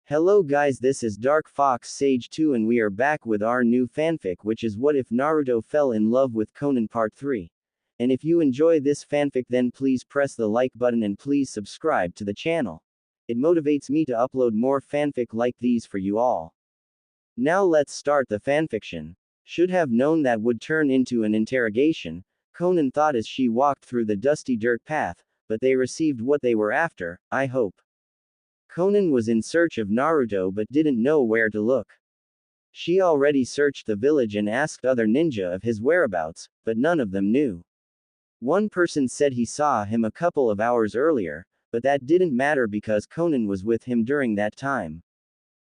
Hello guys, this is Dark Fox Sage 2 and we are back with our new fanfic, which is What If Naruto Fell in Love with Konan Part 3. And if you enjoy this fanfic, then please press the like button and please subscribe to the channel. It motivates me to upload more fanfic like these for you all. Now let's start the fanfiction. Should have known that would turn into an interrogation, Konan thought as she walked through the dusty dirt path, but they received what they were after, I hope. Konan was in search of Naruto but didn't know where to look. She already searched the village and asked other ninja of his whereabouts, but none of them knew. One person said he saw him a couple of hours earlier, but that didn't matter because Konan was with him during that time.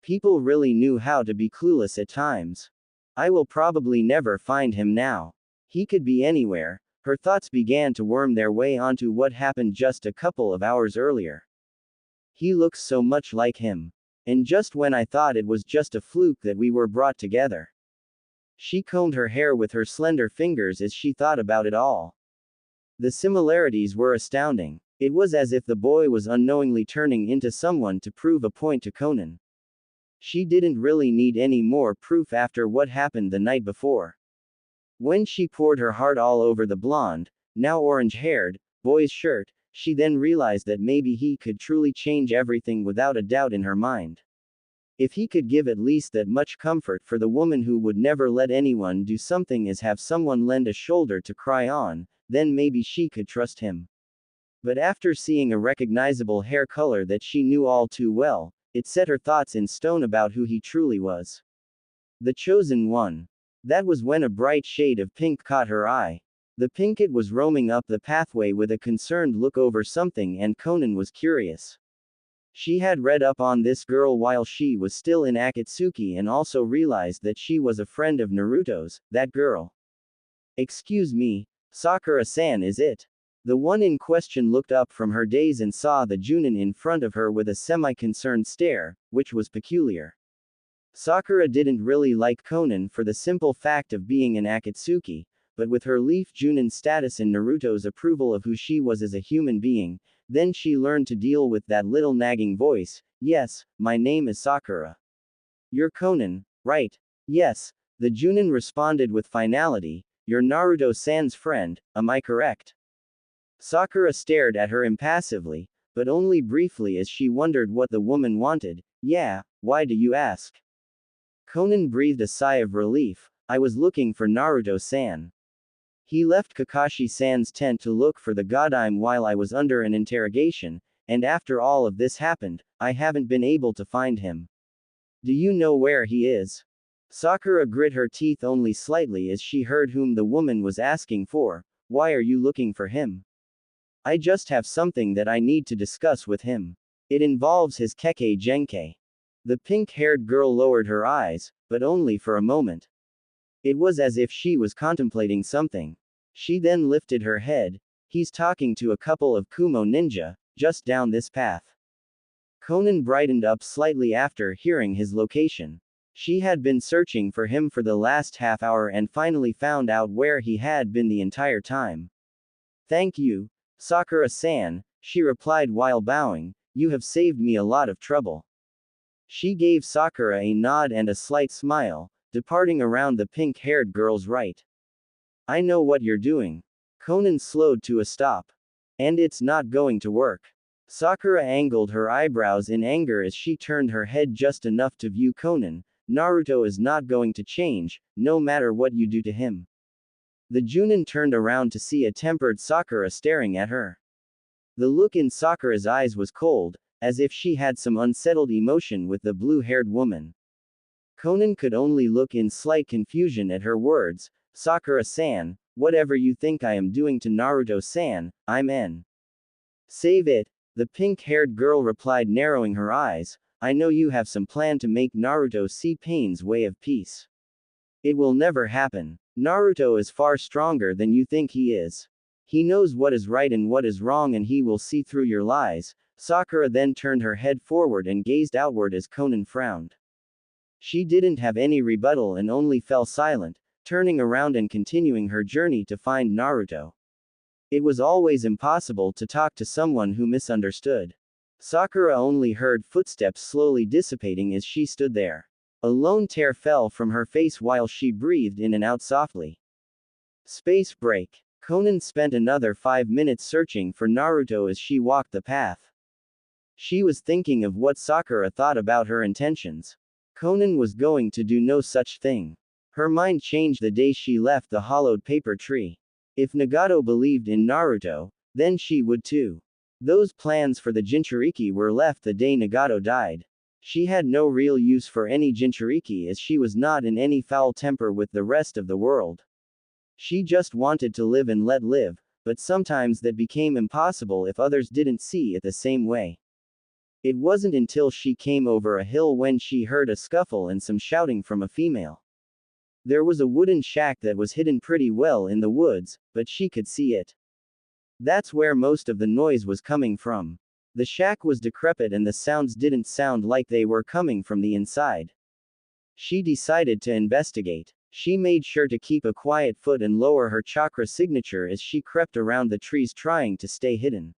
People really knew how to be clueless at times. I will probably never find him now. He could be anywhere. Her thoughts began to worm their way onto what happened just a couple of hours earlier. He looks so much like him. And just when I thought it was just a fluke that we were brought together. She combed her hair with her slender fingers as she thought about it all. The similarities were astounding. It was as if the boy was unknowingly turning into someone to prove a point to Konan. She didn't really need any more proof after what happened the night before. When she poured her heart all over the blonde, now orange-haired, boy's shirt, she then realized that maybe he could truly change everything without a doubt in her mind. If he could give at least that much comfort for the woman who would never let anyone do something as have someone lend a shoulder to cry on, then maybe she could trust him. But after seeing a recognizable hair color that she knew all too well, it set her thoughts in stone about who he truly was. The chosen one. That was when a bright shade of pink caught her eye. The pinkette was roaming up the pathway with a concerned look over something, and Konan was curious. She had read up on this girl while she was still in Akatsuki and also realized that she was a friend of Naruto's, that girl. Excuse me, Sakura-san, is it? The one in question looked up from her daze and saw the Junin in front of her with a semi-concerned stare, which was peculiar. Sakura didn't really like Konan for the simple fact of being an Akatsuki, but with her Leaf Junin status and Naruto's approval of who she was as a human being, then she learned to deal with that little nagging voice. Yes, my name is Sakura. You're Konan, right? Yes, the Junin responded with finality. You're Naruto-san's friend, am I correct? Sakura stared at her impassively, but only briefly as she wondered what the woman wanted. Yeah, why do you ask? Konan breathed a sigh of relief. I was looking for Naruto-san. He left Kakashi-san's tent to look for the Godime while I was under an interrogation, and after all of this happened, I haven't been able to find him. Do you know where he is? Sakura grit her teeth only slightly as she heard whom the woman was asking for. Why are you looking for him? I just have something that I need to discuss with him. It involves his Kekkei Genkai. The pink-haired girl lowered her eyes, but only for a moment. It was as if she was contemplating something. She then lifted her head. He's talking to a couple of Kumo ninja, just down this path. Konan brightened up slightly after hearing his location. She had been searching for him for the last half hour and finally found out where he had been the entire time. Thank you, Sakura-san, she replied while bowing. You have saved me a lot of trouble. She gave Sakura a nod and a slight smile, departing around the pink-haired girl's right. I know what you're doing. Konan slowed to a stop. And it's not going to work. Sakura angled her eyebrows in anger as she turned her head just enough to view Konan. Naruto is not going to change, no matter what you do to him. The Junin turned around to see a tempered Sakura staring at her. The look in Sakura's eyes was cold, as if she had some unsettled emotion with the blue-haired woman. Konan could only look in slight confusion at her words. Sakura-san, whatever you think I am doing to Naruto-san, I'm in. Save it, the pink-haired girl replied, narrowing her eyes. I know you have some plan to make Naruto see pain's way of peace. It will never happen. Naruto is far stronger than you think he is. He knows what is right and what is wrong and he will see through your lies. Sakura then turned her head forward and gazed outward as Konan frowned. She didn't have any rebuttal and only fell silent, turning around and continuing her journey to find Naruto. It was always impossible to talk to someone who misunderstood. Sakura only heard footsteps slowly dissipating as she stood there. A lone tear fell from her face while she breathed in and out softly. Space break. Konan spent another 5 minutes searching for Naruto as she walked the path. She was thinking of what Sakura thought about her intentions. Konan was going to do no such thing. Her mind changed the day she left the hollowed paper tree. If Nagato believed in Naruto, then she would too. Those plans for the Jinchuriki were left the day Nagato died. She had no real use for any Jinchuriki as she was not in any foul temper with the rest of the world. She just wanted to live and let live, but sometimes that became impossible if others didn't see it the same way. It wasn't until she came over a hill when she heard a scuffle and some shouting from a female. There was a wooden shack that was hidden pretty well in the woods, but she could see it. That's where most of the noise was coming from. The shack was decrepit and the sounds didn't sound like they were coming from the inside. She decided to investigate. She made sure to keep a quiet foot and lower her chakra signature as she crept around the trees trying to stay hidden.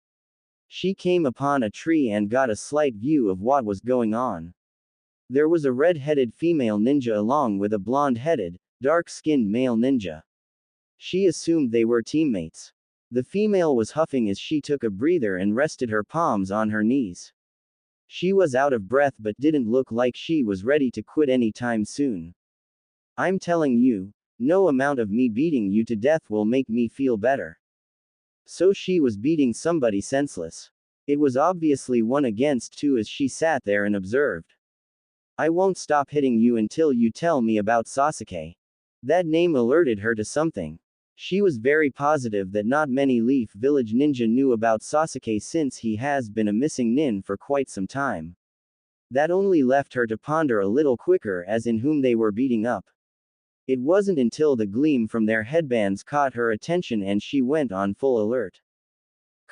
She came upon a tree and got a slight view of what was going on. There was a red-headed female ninja along with a blonde-headed, dark-skinned male ninja. She assumed they were teammates. The female was huffing as she took a breather and rested her palms on her knees. She was out of breath but didn't look like she was ready to quit any time soon. I'm telling you, no amount of me beating you to death will make me feel better. So she was beating somebody senseless. It was obviously 1-against-2 as she sat there and observed. I won't stop hitting you until you tell me about Sasuke. That name alerted her to something. She was very positive that not many Leaf Village ninja knew about Sasuke since he has been a missing nin for quite some time. That only left her to ponder a little quicker as in whom they were beating up. It wasn't until the gleam from their headbands caught her attention and she went on full alert.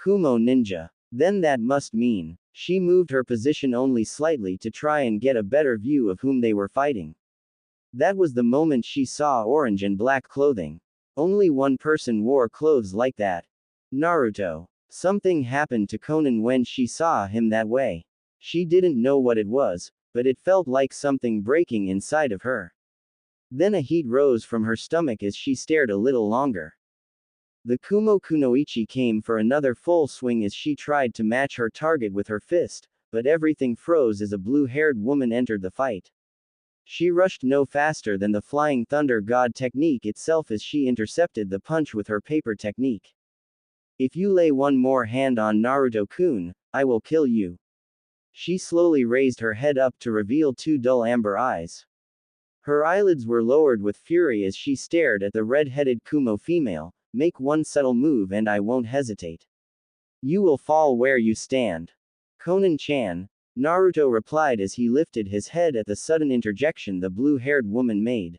Kumo ninja. Then that must mean. She moved her position only slightly to try and get a better view of whom they were fighting. That was the moment she saw orange and black clothing. Only one person wore clothes like that. Naruto. Something happened to Konan when she saw him that way. She didn't know what it was, but it felt like something breaking inside of her. Then a heat rose from her stomach as she stared a little longer. The Kumo Kunoichi came for another full swing as she tried to match her target with her fist, but everything froze as a blue-haired woman entered the fight. She rushed no faster than the Flying Thunder God technique itself as she intercepted the punch with her paper technique. If you lay one more hand on Naruto-kun, I will kill you. She slowly raised her head up to reveal 2 dull amber eyes. Her eyelids were lowered with fury as she stared at the red-headed Kumo female. Make one subtle move and I won't hesitate. You will fall where you stand. Konan-chan, Naruto replied as he lifted his head at the sudden interjection the blue-haired woman made.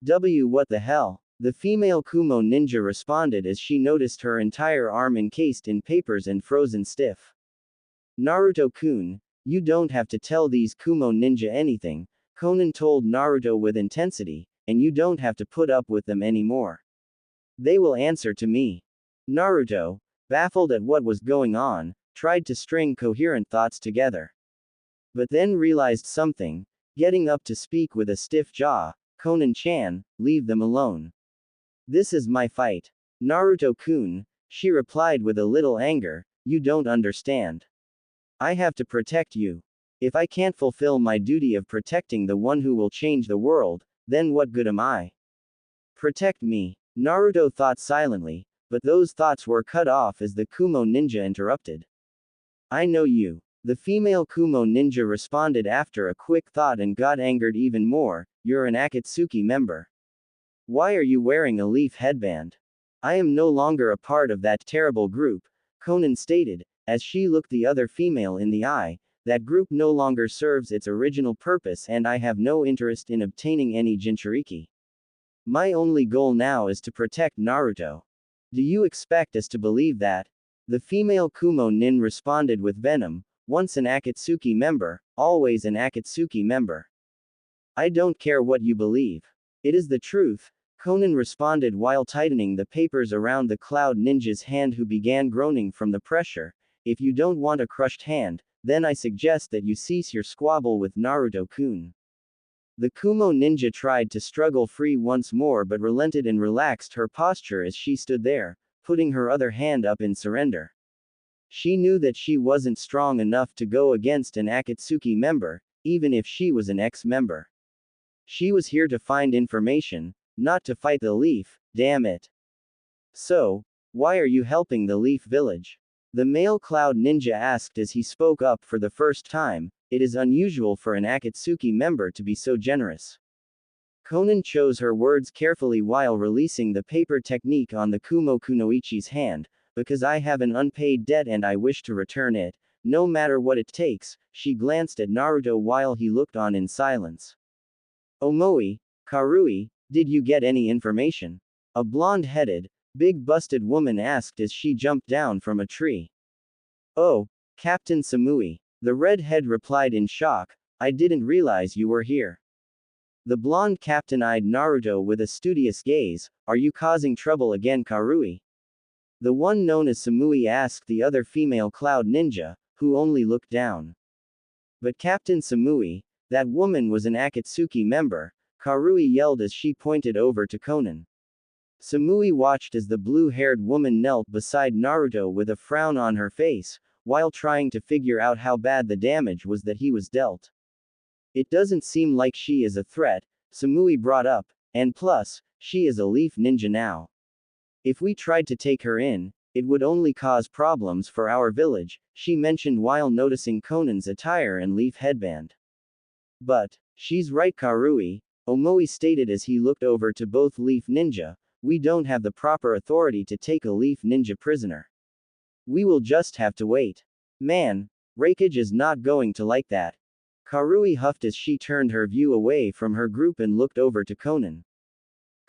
What the hell? The female Kumo ninja responded as she noticed her entire arm encased in papers and frozen stiff. Naruto-kun, you don't have to tell these Kumo ninja anything, Konan told Naruto with intensity, and you don't have to put up with them anymore. They will answer to me. Naruto, baffled at what was going on, tried to string coherent thoughts together. But then realized something, getting up to speak with a stiff jaw. Konan-chan, leave them alone. This is my fight. Naruto-kun, she replied with a little anger, you don't understand. I have to protect you. If I can't fulfill my duty of protecting the one who will change the world, then what good am I? Protect me. Naruto thought silently, but those thoughts were cut off as the Kumo ninja interrupted. I know you. The female Kumo ninja responded after a quick thought and got angered even more, you're an Akatsuki member. Why are you wearing a leaf headband? I am no longer a part of that terrible group, Konan stated, as she looked the other female in the eye. That group no longer serves its original purpose and I have no interest in obtaining any Jinchuriki. My only goal now is to protect Naruto. Do you expect us to believe that? The female Kumo nin responded with venom, once an Akatsuki member, always an Akatsuki member. I don't care what you believe. It is the truth, Konan responded while tightening the papers around the cloud ninja's hand who began groaning from the pressure. if you don't want a crushed hand, then I suggest that you cease your squabble with Naruto-kun. The Kumo ninja tried to struggle free once more but relented and relaxed her posture as she stood there, putting her other hand up in surrender. She knew that she wasn't strong enough to go against an Akatsuki member, even if she was an ex-member. She was here to find information, not to fight the Leaf, damn it. So, why are you helping the Leaf Village? The male Cloud Ninja asked as he spoke up for the first time. It is unusual for an Akatsuki member to be so generous. Konan chose her words carefully while releasing the paper technique on the Kumo Kunoichi's hand, because I have an unpaid debt and I wish to return it, no matter what it takes. She glanced at Naruto while he looked on in silence. Omoi, Karui, did you get any information? A blonde-headed, big-busted woman asked as she jumped down from a tree. Oh, Captain Samui. The redhead replied in shock, I didn't realize you were here. The blonde captain eyed Naruto with a studious gaze, are you causing trouble again, Karui? The one known as Samui asked the other female Cloud Ninja, who only looked down. But Captain Samui, that woman was an Akatsuki member, Karui yelled as she pointed over to Konan. Samui watched as the blue-haired woman knelt beside Naruto with a frown on her face, while trying to figure out how bad the damage was that he was dealt. It doesn't seem like she is a threat, Samui brought up, and plus, she is a Leaf Ninja now. If we tried to take her in, it would only cause problems for our village, she mentioned while noticing Konan's attire and leaf headband. But, she's right, Karui, Omoi stated as he looked over to both Leaf Ninja, we don't have the proper authority to take a Leaf Ninja prisoner. We will just have to wait. Man, Raikage is not going to like that. Karui huffed as she turned her view away from her group and looked over to Konan.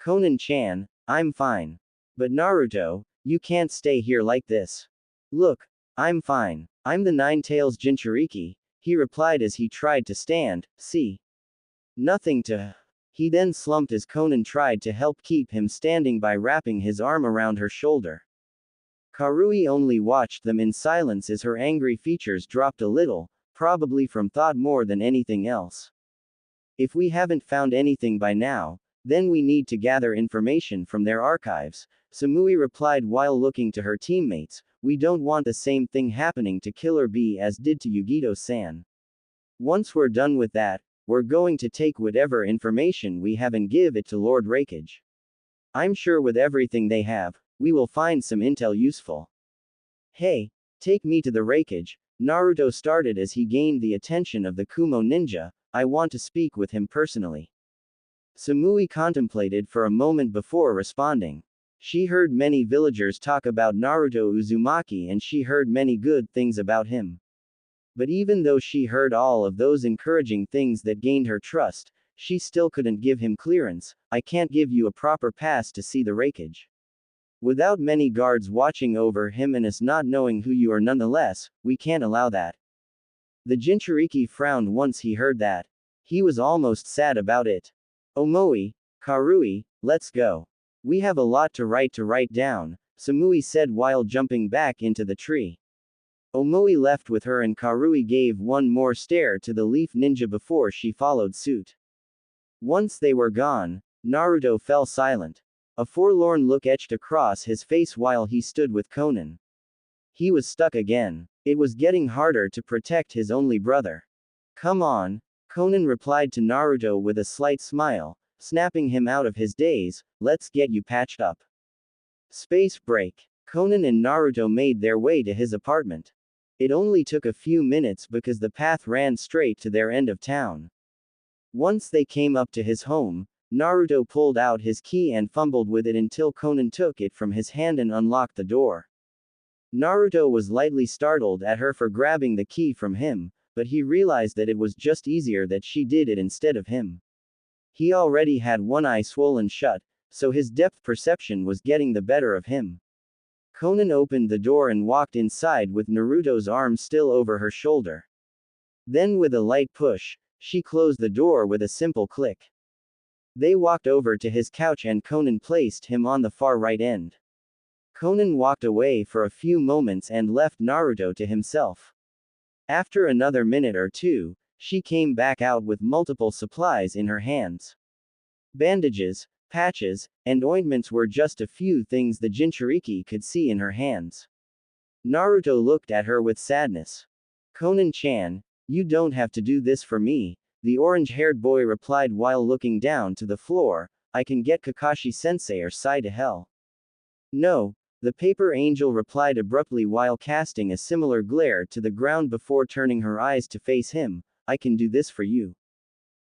Konan-chan, I'm fine. But Naruto, you can't stay here like this. Look, I'm fine. I'm the Nine-Tails Jinchuriki, he replied as he tried to stand, see. Nothing to. He then slumped as Konan tried to help keep him standing by wrapping his arm around her shoulder. Karui only watched them in silence as her angry features dropped a little, probably from thought more than anything else. If we haven't found anything by now, then we need to gather information from their archives, Samui replied while looking to her teammates, we don't want the same thing happening to Killer Bee as did to Yugito-san. Once we're done with that, we're going to take whatever information we have and give it to Lord Raikage. I'm sure with everything they have, we will find some intel useful. Hey, take me to the Raikage, Naruto started as he gained the attention of the Kumo ninja, I want to speak with him personally. Samui contemplated for a moment before responding. She heard many villagers talk about Naruto Uzumaki and she heard many good things about him. But even though she heard all of those encouraging things that gained her trust, she still couldn't give him clearance, I can't give you a proper pass to see the Raikage. Without many guards watching over him and us not knowing who you are nonetheless, we can't allow that. The Jinchuriki frowned once he heard that. He was almost sad about it. Omoi, Karui, let's go. We have a lot to write down, Samui said while jumping back into the tree. Omoi left with her and Karui gave one more stare to the Leaf Ninja before she followed suit. Once they were gone, Naruto fell silent. A forlorn look etched across his face while he stood with Konan. He was stuck again. It was getting harder to protect his only brother. Come on, Konan replied to Naruto with a slight smile, snapping him out of his daze, let's get you patched up. Space break. Konan and Naruto made their way to his apartment. It only took a few minutes because the path ran straight to their end of town. Once they came up to his home, Naruto pulled out his key and fumbled with it until Konan took it from his hand and unlocked the door. Naruto was lightly startled at her for grabbing the key from him, but he realized that it was just easier that she did it instead of him. He already had one eye swollen shut, so his depth perception was getting the better of him. Konan opened the door and walked inside with Naruto's arm still over her shoulder. Then with a light push, she closed the door with a simple click. They walked over to his couch and Konan placed him on the far right end. Konan walked away for a few moments and left Naruto to himself. After another minute or two, she came back out with multiple supplies in her hands. Bandages, patches, and ointments were just a few things the Jinchuriki could see in her hands. Naruto looked at her with sadness. Konan-chan, you don't have to do this for me, the orange-haired boy replied while looking down to the floor. I can get Kakashi-sensei or Sai to hell. No, the paper angel replied abruptly while casting a similar glare to the ground before turning her eyes to face him. I can do this for you.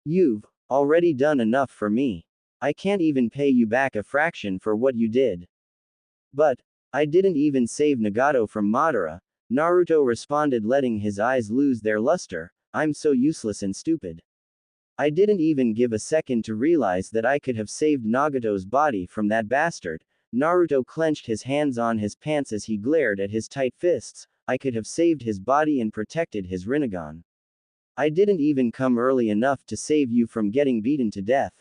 You've already done enough for me. I can't even pay you back a fraction for what you did. But I didn't even save Nagato from Madara, Naruto responded, letting his eyes lose their luster. I'm so useless and stupid. I didn't even give a second to realize that I could have saved Nagato's body from that bastard. Naruto clenched his hands on his pants as he glared at his tight fists. I could have saved his body and protected his Rinnegan. I didn't even come early enough to save you from getting beaten to death.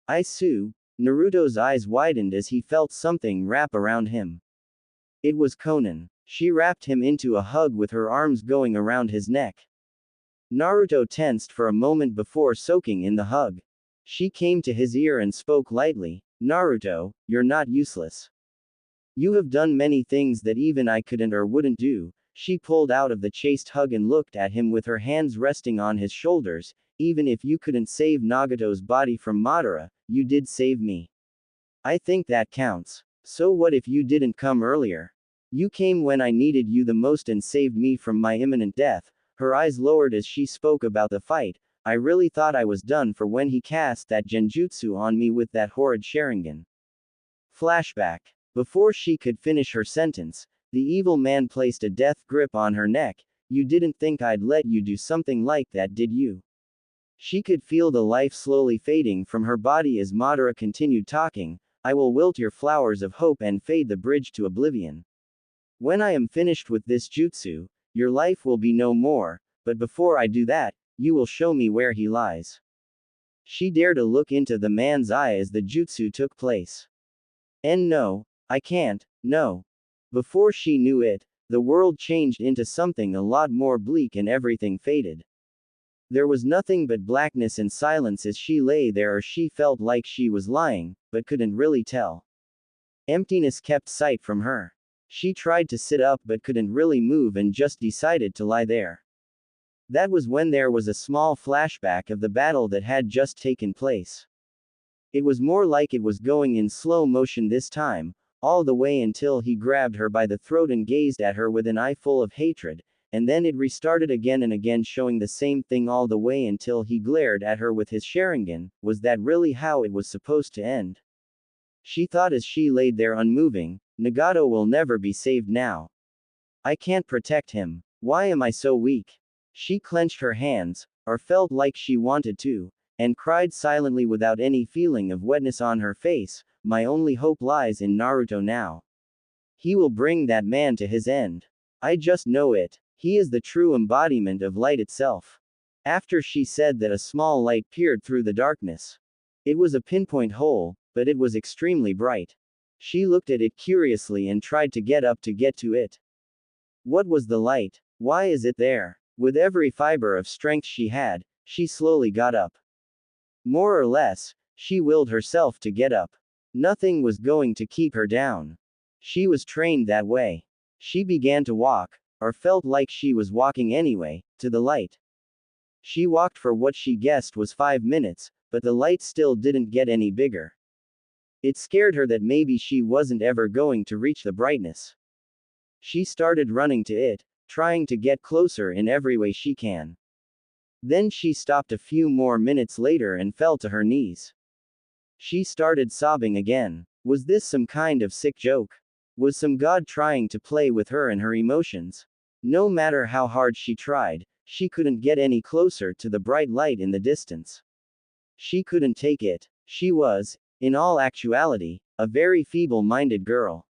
I sue. Naruto's eyes widened as he felt something wrap around him. It was Konan. She wrapped him into a hug with her arms going around his neck. Naruto tensed for a moment before soaking in the hug. She came to his ear and spoke lightly. Naruto, you're not useless. You have done many things that even I couldn't or wouldn't do. She pulled out of the chaste hug and looked at him with her hands resting on his shoulders. Even if you couldn't save Nagato's body from Madara, you did save me. I think that counts. So what if you didn't come earlier? You came when I needed you the most and saved me from my imminent death. Her eyes lowered as she spoke about the fight. I really thought I was done for when he cast that genjutsu on me with that horrid Sharingan. Flashback. Before she could finish her sentence, the evil man placed a death grip on her neck. You didn't think I'd let you do something like that, did you? She could feel the life slowly fading from her body as Madara continued talking. I will wilt your flowers of hope and fade the bridge to oblivion. When I am finished with this jutsu, your life will be no more, but before I do that, you will show me where he lies. She dared to look into the man's eye as the jutsu took place. And no, I can't, no. Before she knew it, the world changed into something a lot more bleak and everything faded. There was nothing but blackness and silence as she lay there, or she felt like she was lying, but couldn't really tell. Emptiness kept sight from her. She tried to sit up but couldn't really move and just decided to lie there. That was when there was a small flashback of the battle that had just taken place. It was more like it was going in slow motion this time, all the way until he grabbed her by the throat and gazed at her with an eye full of hatred, and then it restarted again and again, showing the same thing all the way until he glared at her with his Sharingan. Was that really how it was supposed to end? She thought as she laid there unmoving, Nagato will never be saved now. I can't protect him. Why am I so weak? She clenched her hands, or felt like she wanted to, and cried silently without any feeling of wetness on her face. My only hope lies in Naruto now. He will bring that man to his end. I just know it. He is the true embodiment of light itself. After she said that, a small light peered through the darkness. It was a pinpoint hole, but it was extremely bright. She looked at it curiously and tried to get up to get to it. What was the light? Why is it there? With every fiber of strength she had, she slowly got up. More or less, she willed herself to get up. Nothing was going to keep her down. She was trained that way. She began to walk, or felt like she was walking anyway, to the light. She walked for what she guessed was 5 minutes, but the light still didn't get any bigger. It scared her that maybe she wasn't ever going to reach the brightness. She started running to it, trying to get closer in every way she can. Then she stopped a few more minutes later and fell to her knees. She started sobbing again. Was this some kind of sick joke? Was some god trying to play with her and her emotions? No matter how hard she tried, she couldn't get any closer to the bright light in the distance. She couldn't take it. She was, in all actuality, a very feeble-minded girl.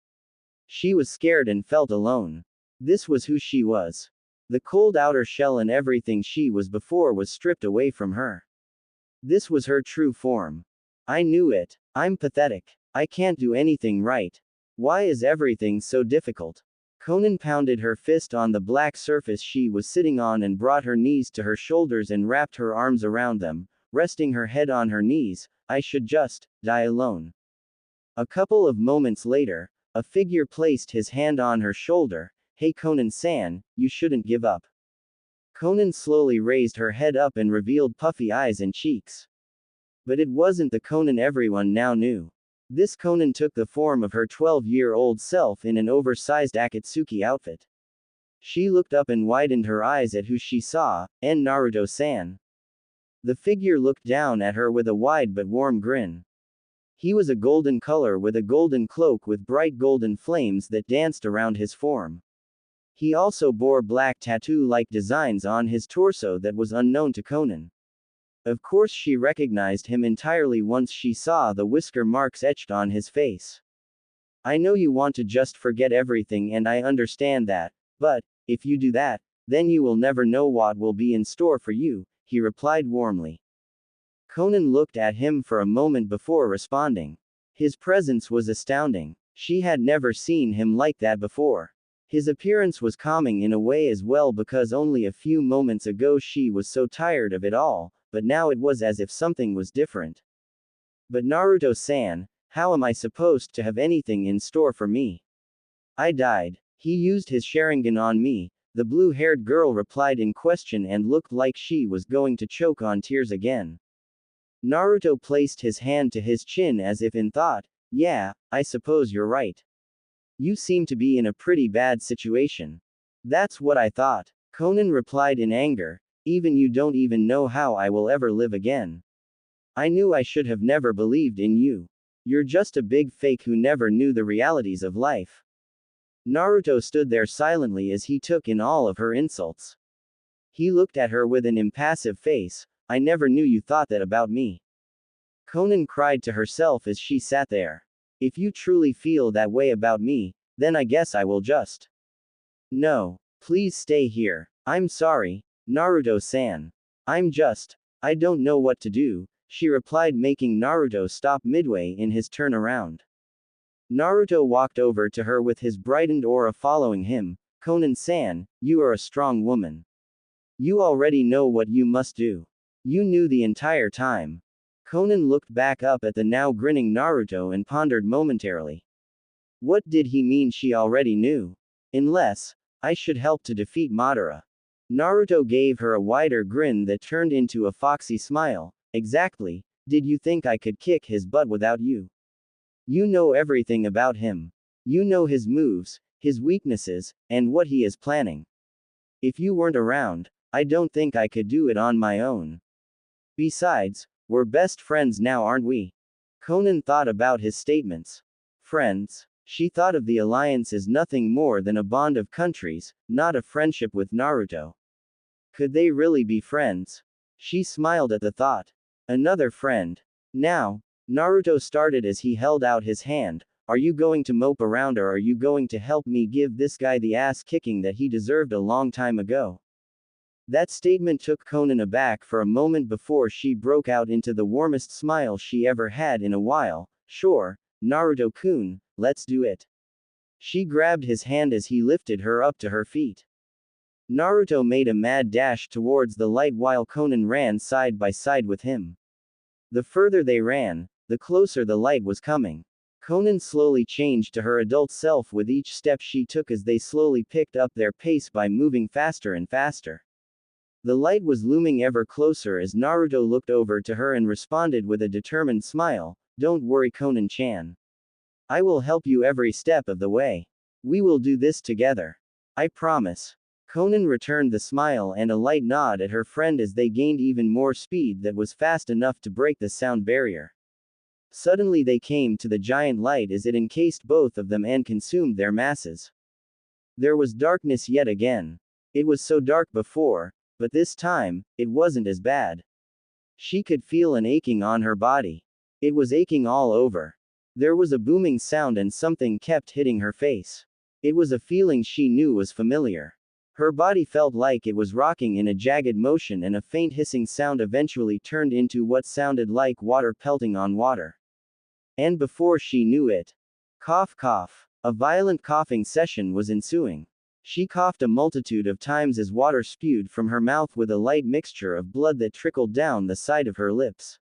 She was scared and felt alone. This was who she was. The cold outer shell and everything she was before was stripped away from her. This was her true form. I knew it. I'm pathetic. I can't do anything right. Why is everything so difficult? Konan pounded her fist on the black surface she was sitting on and brought her knees to her shoulders and wrapped her arms around them, resting her head on her knees. I should just die alone. A couple of moments later, a figure placed his hand on her shoulder. Hey Konan-san, you shouldn't give up. Konan slowly raised her head up and revealed puffy eyes and cheeks. But it wasn't the Konan everyone now knew. This Konan took the form of her 12-year-old self in an oversized Akatsuki outfit. She looked up and widened her eyes at who she saw, Naruto-san. The figure looked down at her with a wide but warm grin. He was a golden color with a golden cloak with bright golden flames that danced around his form. He also bore black tattoo-like designs on his torso that was unknown to Konan. Of course she recognized him entirely once she saw the whisker marks etched on his face. I know you want to just forget everything and I understand that, but, if you do that, then you will never know what will be in store for you, he replied warmly. Konan looked at him for a moment before responding. His presence was astounding. She had never seen him like that before. His appearance was calming in a way as well because only a few moments ago she was so tired of it all, but now it was as if something was different. But Naruto-san, how am I supposed to have anything in store for me? I died. He used his Sharingan on me, the blue-haired girl replied in question and looked like she was going to choke on tears again. Naruto placed his hand to his chin as if in thought, yeah, I suppose you're right. You seem to be in a pretty bad situation. That's what I thought. Konan replied in anger, even you don't even know how I will ever live again. I knew I should have never believed in you. You're just a big fake who never knew the realities of life. Naruto stood there silently as he took in all of her insults. He looked at her with an impassive face. I never knew you thought that about me. Konan cried to herself as she sat there. If you truly feel that way about me, then I guess I will just. No. Please stay here. I'm sorry, Naruto-san. I don't know what to do, she replied, making Naruto stop midway in his turn around. Naruto walked over to her with his brightened aura following him. Konan-san, you are a strong woman. You already know what you must do. You knew the entire time. Konan looked back up at the now grinning Naruto and pondered momentarily. What did he mean she already knew? Unless, I should help to defeat Madara. Naruto gave her a wider grin that turned into a foxy smile. Exactly, did you think I could kick his butt without you? You know everything about him. You know his moves, his weaknesses, and what he is planning. If you weren't around, I don't think I could do it on my own. Besides, we're best friends now, aren't we? Konan thought about his statements. Friends? She thought of the alliance as nothing more than a bond of countries, not a friendship with Naruto. Could they really be friends? She smiled at the thought. Another friend. Now, Naruto started as he held out his hand. Are you going to mope around or are you going to help me give this guy the ass kicking that he deserved a long time ago? That statement took Konan aback for a moment before she broke out into the warmest smile she ever had in a while. Sure, Naruto-kun, let's do it. She grabbed his hand as he lifted her up to her feet. Naruto made a mad dash towards the light while Konan ran side by side with him. The further they ran, the closer the light was coming. Konan slowly changed to her adult self with each step she took as they slowly picked up their pace by moving faster and faster. The light was looming ever closer as Naruto looked over to her and responded with a determined smile, don't worry Konan-chan. I will help you every step of the way. We will do this together. I promise. Konan returned the smile and a light nod at her friend as they gained even more speed that was fast enough to break the sound barrier. Suddenly they came to the giant light as it encased both of them and consumed their masses. There was darkness yet again. It was so dark before, but this time, it wasn't as bad. She could feel an aching on her body. It was aching all over. There was a booming sound and something kept hitting her face. It was a feeling she knew was familiar. Her body felt like it was rocking in a jagged motion and a faint hissing sound eventually turned into what sounded like water pelting on water. And before she knew it, Cough cough. A violent coughing session was ensuing. She coughed a multitude of times as water spewed from her mouth with a light mixture of blood that trickled down the side of her lips.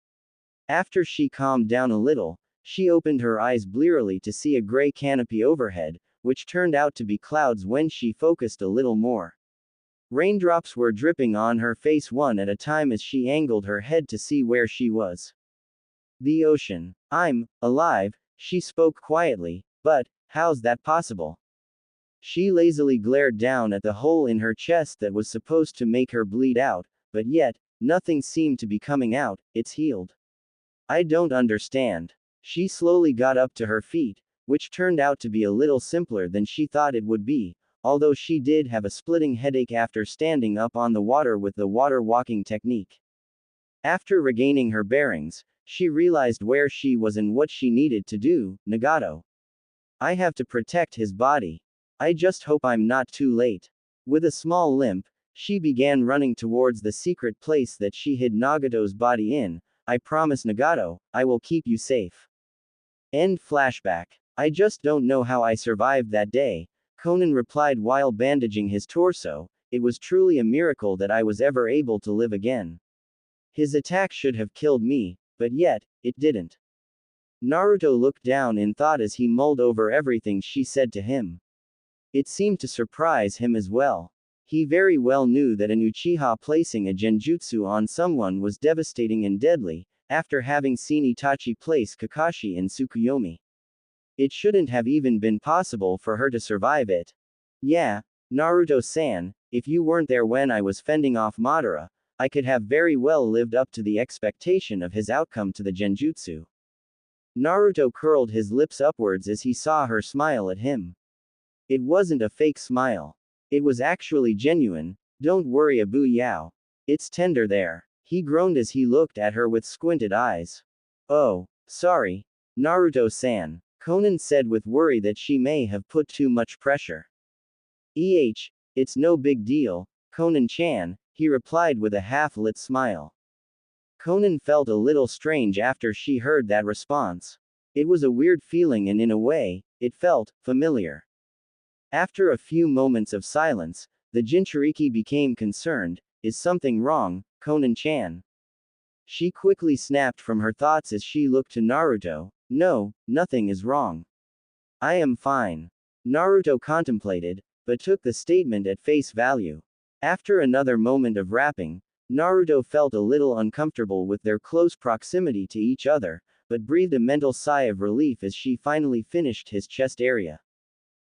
After she calmed down a little, she opened her eyes blearily to see a gray canopy overhead, which turned out to be clouds when she focused a little more. Raindrops were dripping on her face one at a time as she angled her head to see where she was. The ocean. I'm alive, she spoke quietly, but how's that possible? She lazily glared down at the hole in her chest that was supposed to make her bleed out, but yet, nothing seemed to be coming out, it's healed. I don't understand. She slowly got up to her feet, which turned out to be a little simpler than she thought it would be, although she did have a splitting headache after standing up on the water with the water walking technique. After regaining her bearings, she realized where she was and what she needed to do. Nagato. I have to protect his body. I just hope I'm not too late. With a small limp, she began running towards the secret place that she hid Nagato's body in. I promise Nagato, I will keep you safe. End flashback. I just don't know how I survived that day, Konan replied while bandaging his torso. It was truly a miracle that I was ever able to live again. His attack should have killed me, but yet, it didn't. Naruto looked down in thought as he mulled over everything she said to him. It seemed to surprise him as well. He very well knew that an Uchiha placing a genjutsu on someone was devastating and deadly, after having seen Itachi place Kakashi in Tsukuyomi. It shouldn't have even been possible for her to survive it. Yeah, Naruto-san, if you weren't there when I was fending off Madara, I could have very well lived up to the expectation of his outcome to the genjutsu. Naruto curled his lips upwards as he saw her smile at him. It wasn't a fake smile. It was actually genuine. Don't worry, Abu Yao. It's tender there. He groaned as he looked at her with squinted eyes. Oh, sorry. Naruto-san, Konan said with worry that she may have put too much pressure. It's no big deal, Konan-chan, he replied with a half-lit smile. Konan felt a little strange after she heard that response. It was a weird feeling and in a way, it felt familiar. After a few moments of silence, the Jinchuriki became concerned. Is something wrong, Konan-chan? She quickly snapped from her thoughts as she looked to Naruto. No, nothing is wrong. I am fine. Naruto contemplated, but took the statement at face value. After another moment of rapping, Naruto felt a little uncomfortable with their close proximity to each other, but breathed a mental sigh of relief as she finally finished his chest area.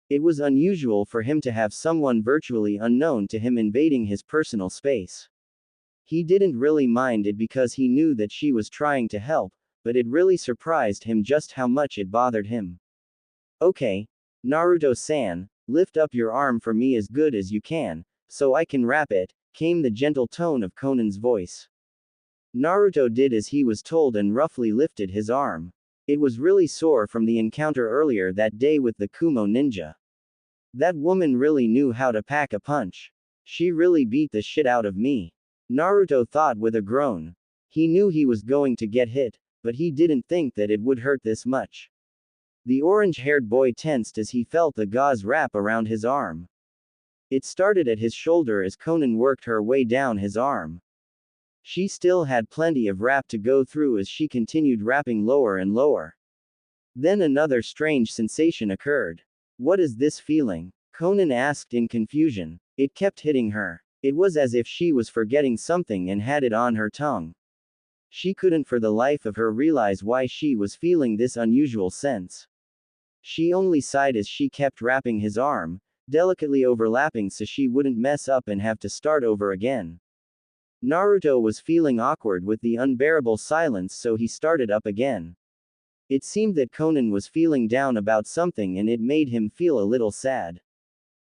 It was unusual for him to have someone virtually unknown to him invading his personal space. He didn't really mind it because he knew that she was trying to help, but it really surprised him just how much it bothered him. Okay, Naruto-san, lift up your arm for me as good as you can, so I can wrap it, came the gentle tone of Konan's voice. Naruto did as he was told and roughly lifted his arm. It was really sore from the encounter earlier that day with the Kumo ninja. That woman really knew how to pack a punch. She really beat the shit out of me. Naruto thought with a groan. He knew he was going to get hit, but he didn't think that it would hurt this much. The orange-haired boy tensed as he felt the gauze wrap around his arm. It started at his shoulder as Konan worked her way down his arm. She still had plenty of wrap to go through as she continued wrapping lower and lower. Then another strange sensation occurred. What is this feeling? Konan asked in confusion. It kept hitting her. It was as if she was forgetting something and had it on her tongue. She couldn't for the life of her realize why she was feeling this unusual sense. She only sighed as she kept wrapping his arm, delicately overlapping so she wouldn't mess up and have to start over again. Naruto was feeling awkward with the unbearable silence, so he started up again. It seemed that Konan was feeling down about something and it made him feel a little sad.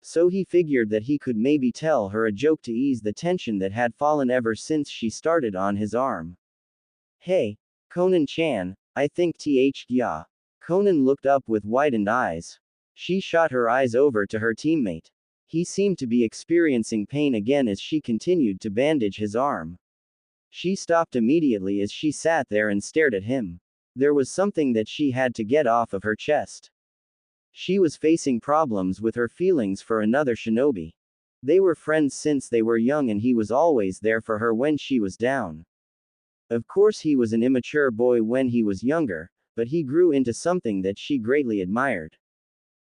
So he figured that he could maybe tell her a joke to ease the tension that had fallen ever since she started on his arm. Hey, Konan-chan, I think yeah. Konan looked up with widened eyes. She shot her eyes over to her teammate. He seemed to be experiencing pain again as she continued to bandage his arm. She stopped immediately as she sat there and stared at him. There was something that she had to get off of her chest. She was facing problems with her feelings for another shinobi. They were friends since they were young and he was always there for her when she was down. Of course he was an immature boy when he was younger, but he grew into something that she greatly admired.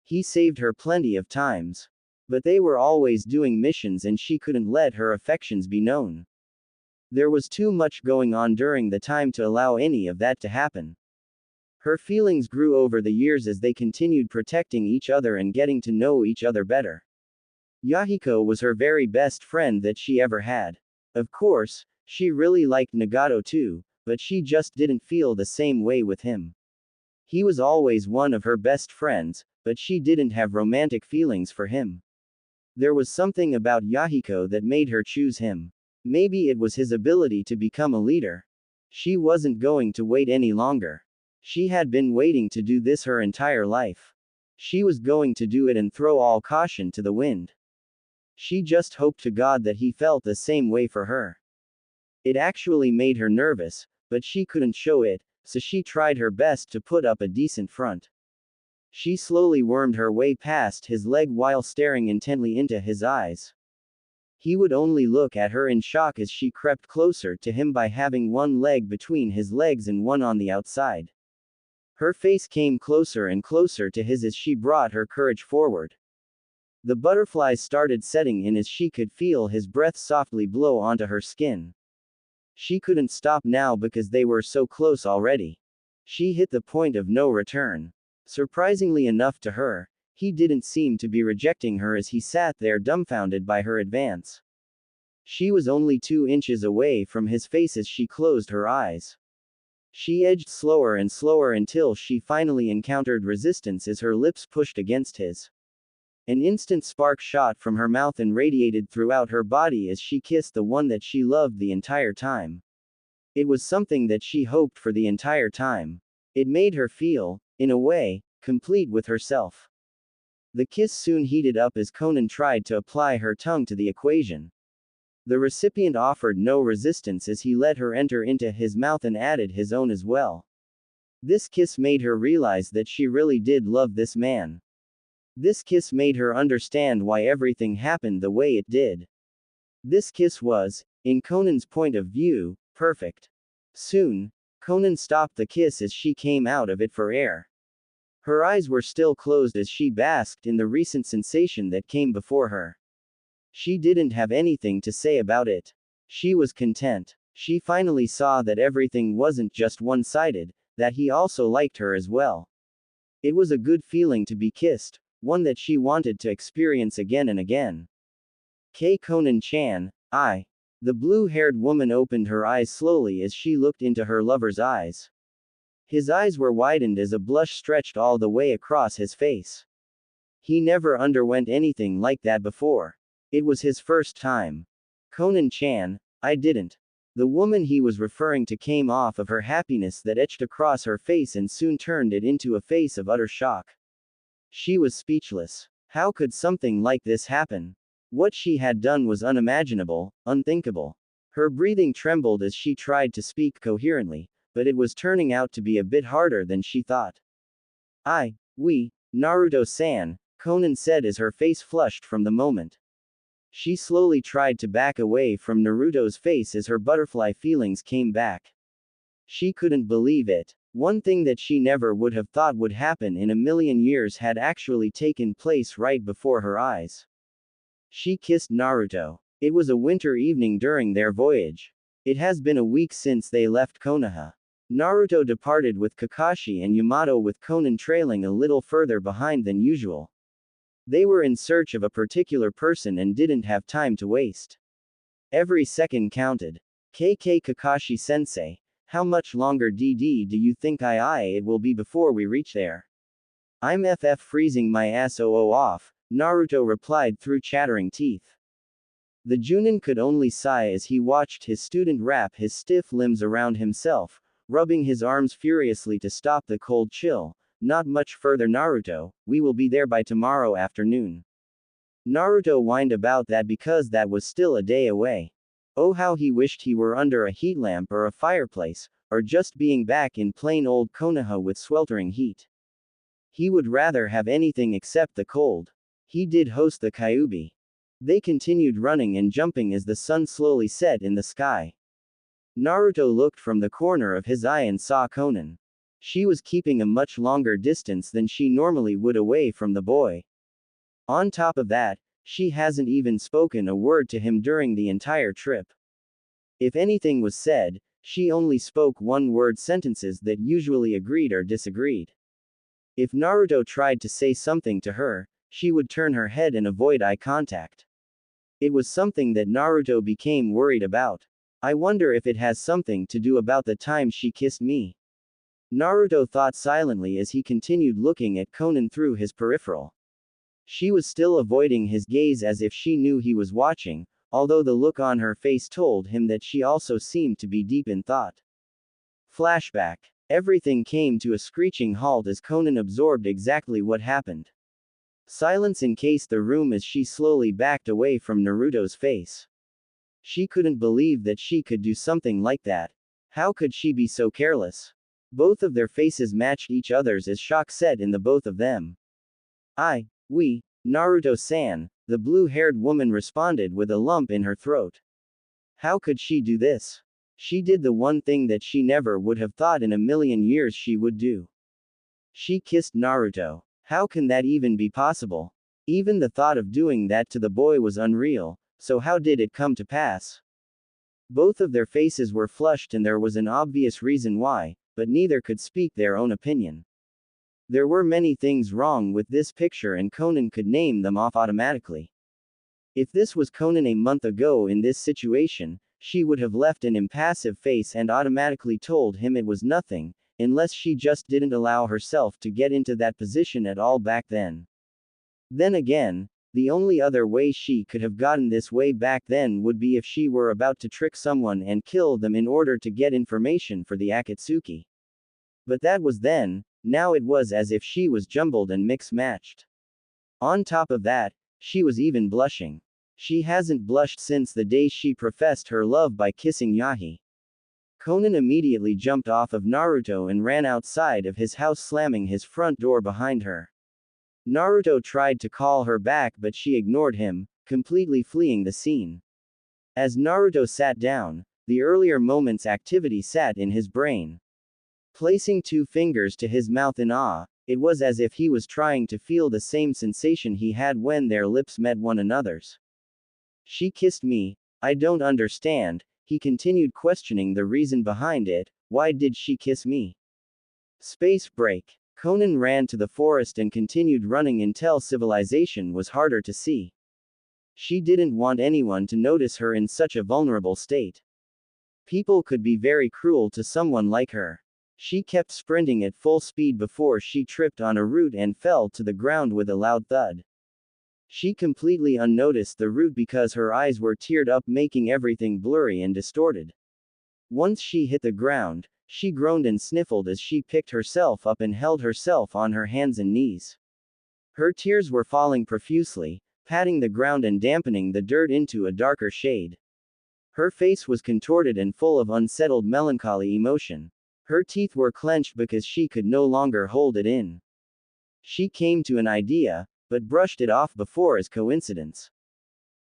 He saved her plenty of times. But they were always doing missions and she couldn't let her affections be known. There was too much going on during the time to allow any of that to happen. Her feelings grew over the years as they continued protecting each other and getting to know each other better. Yahiko was her very best friend that she ever had. Of course, she really liked Nagato too, but she just didn't feel the same way with him. He was always one of her best friends, but she didn't have romantic feelings for him. There was something about Yahiko that made her choose him. Maybe it was his ability to become a leader. She wasn't going to wait any longer. She had been waiting to do this her entire life. She was going to do it and throw all caution to the wind. She just hoped to God that he felt the same way for her. It actually made her nervous, but she couldn't show it, so she tried her best to put up a decent front. She slowly wormed her way past his leg while staring intently into his eyes. He would only look at her in shock as she crept closer to him by having one leg between his legs and one on the outside. Her face came closer and closer to his as she brought her courage forward. The butterflies started setting in as she could feel his breath softly blow onto her skin. She couldn't stop now because they were so close already. She hit the point of no return. Surprisingly enough to her, he didn't seem to be rejecting her as he sat there dumbfounded by her advance. She was only 2 inches away from his face as she closed her eyes. She edged slower and slower until she finally encountered resistance as her lips pushed against his. An instant spark shot from her mouth and radiated throughout her body as she kissed the one that she loved the entire time. It was something that she hoped for the entire time. It made her feel, in a way, complete with herself. The kiss soon heated up as Konan tried to apply her tongue to the equation. The recipient offered no resistance as he let her enter into his mouth and added his own as well. This kiss made her realize that she really did love this man. This kiss made her understand why everything happened the way it did. This kiss was, in Konan's point of view, perfect. Soon, Konan stopped the kiss as she came out of it for air. Her eyes were still closed as she basked in the recent sensation that came before her. She didn't have anything to say about it. She was content. She finally saw that everything wasn't just one-sided, that he also liked her as well. It was a good feeling to be kissed, one that she wanted to experience again and again. Konan-chan, I. The blue-haired woman opened her eyes slowly as she looked into her lover's eyes. His eyes were widened as a blush stretched all the way across his face. He never underwent anything like that before. It was his first time. Konan-chan, I didn't. The woman he was referring to came off of her happiness that etched across her face and soon turned it into a face of utter shock. She was speechless. How could something like this happen? What she had done was unimaginable, unthinkable. Her breathing trembled as she tried to speak coherently, but it was turning out to be a bit harder than she thought. Naruto-san, Konan said as her face flushed from the moment. She slowly tried to back away from Naruto's face as her butterfly feelings came back. She couldn't believe it. One thing that she never would have thought would happen in a million years had actually taken place right before her eyes. She kissed Naruto. It was a winter evening during their voyage. It has been a week since they left Konoha. Naruto departed with Kakashi and Yamato with Konan trailing a little further behind than usual. They were in search of a particular person and didn't have time to waste. Every second counted. Kakashi-sensei, how much longer do you think it will be before we reach there? I'm freezing my ass off, Naruto replied through chattering teeth. The Junin could only sigh as he watched his student wrap his stiff limbs around himself, rubbing his arms furiously to stop the cold chill. Not much further, Naruto, we will be there by tomorrow afternoon. Naruto whined about that because that was still a day away. Oh, how he wished he were under a heat lamp or a fireplace, or just being back in plain old Konoha with sweltering heat. He would rather have anything except the cold. He did host the Kyuubi. They continued running and jumping as the sun slowly set in the sky. Naruto looked from the corner of his eye and saw Konan. She was keeping a much longer distance than she normally would away from the boy. On top of that, she hasn't even spoken a word to him during the entire trip. If anything was said, she only spoke one-word sentences that usually agreed or disagreed. If Naruto tried to say something to her, she would turn her head and avoid eye contact. It was something that Naruto became worried about. I wonder if it has something to do about the time she kissed me. Naruto thought silently as he continued looking at Konan through his peripheral. She was still avoiding his gaze as if she knew he was watching, although the look on her face told him that she also seemed to be deep in thought. Flashback. Everything came to a screeching halt as Konan absorbed exactly what happened. Silence encased the room as she slowly backed away from Naruto's face. She couldn't believe that she could do something like that. How could she be so careless? Both of their faces matched each other's as shock set in the both of them. Naruto-san, the blue-haired woman responded with a lump in her throat. How could she do this? She did the one thing that she never would have thought in a million years she would do. She kissed Naruto. How can that even be possible? Even the thought of doing that to the boy was unreal, so how did it come to pass? Both of their faces were flushed and there was an obvious reason why, but neither could speak their own opinion. There were many things wrong with this picture and Konan could name them off automatically. If this was Konan a month ago in this situation, she would have left an impassive face and automatically told him it was nothing, unless she just didn't allow herself to get into that position at all back then. Then again, the only other way she could have gotten this way back then would be if she were about to trick someone and kill them in order to get information for the Akatsuki. But that was then, now it was as if she was jumbled and mix-matched. On top of that, she was even blushing. She hasn't blushed since the day she professed her love by kissing Yahi. Konan immediately jumped off of Naruto and ran outside of his house slamming his front door behind her. Naruto tried to call her back but she ignored him, completely fleeing the scene. As Naruto sat down, the earlier moment's activity sat in his brain. Placing 2 fingers to his mouth in awe, it was as if he was trying to feel the same sensation he had when their lips met one another's. She kissed me, I don't understand, he continued questioning the reason behind it, why did she kiss me? Space break. Konan ran to the forest and continued running until civilization was harder to see. She didn't want anyone to notice her in such a vulnerable state. People could be very cruel to someone like her. She kept sprinting at full speed before she tripped on a root and fell to the ground with a loud thud. She completely unnoticed the root because her eyes were teared up, making everything blurry and distorted. Once she hit the ground, she groaned and sniffled as she picked herself up and held herself on her hands and knees. Her tears were falling profusely, patting the ground and dampening the dirt into a darker shade. Her face was contorted and full of unsettled melancholy emotion. Her teeth were clenched because she could no longer hold it in. She came to an idea, but brushed it off before as coincidence.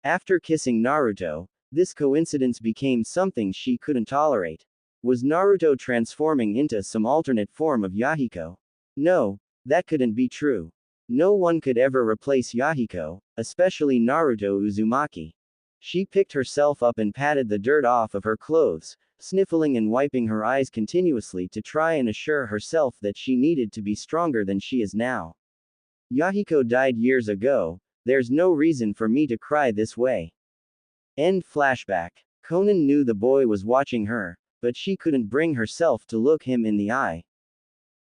After kissing Naruto, this coincidence became something she couldn't tolerate. Was Naruto transforming into some alternate form of Yahiko? No, that couldn't be true. No one could ever replace Yahiko, especially Naruto Uzumaki. She picked herself up and patted the dirt off of her clothes, sniffling and wiping her eyes continuously to try and assure herself that she needed to be stronger than she is now. Yahiko died years ago, there's no reason for me to cry this way. End flashback. Konan knew the boy was watching her, but she couldn't bring herself to look him in the eye.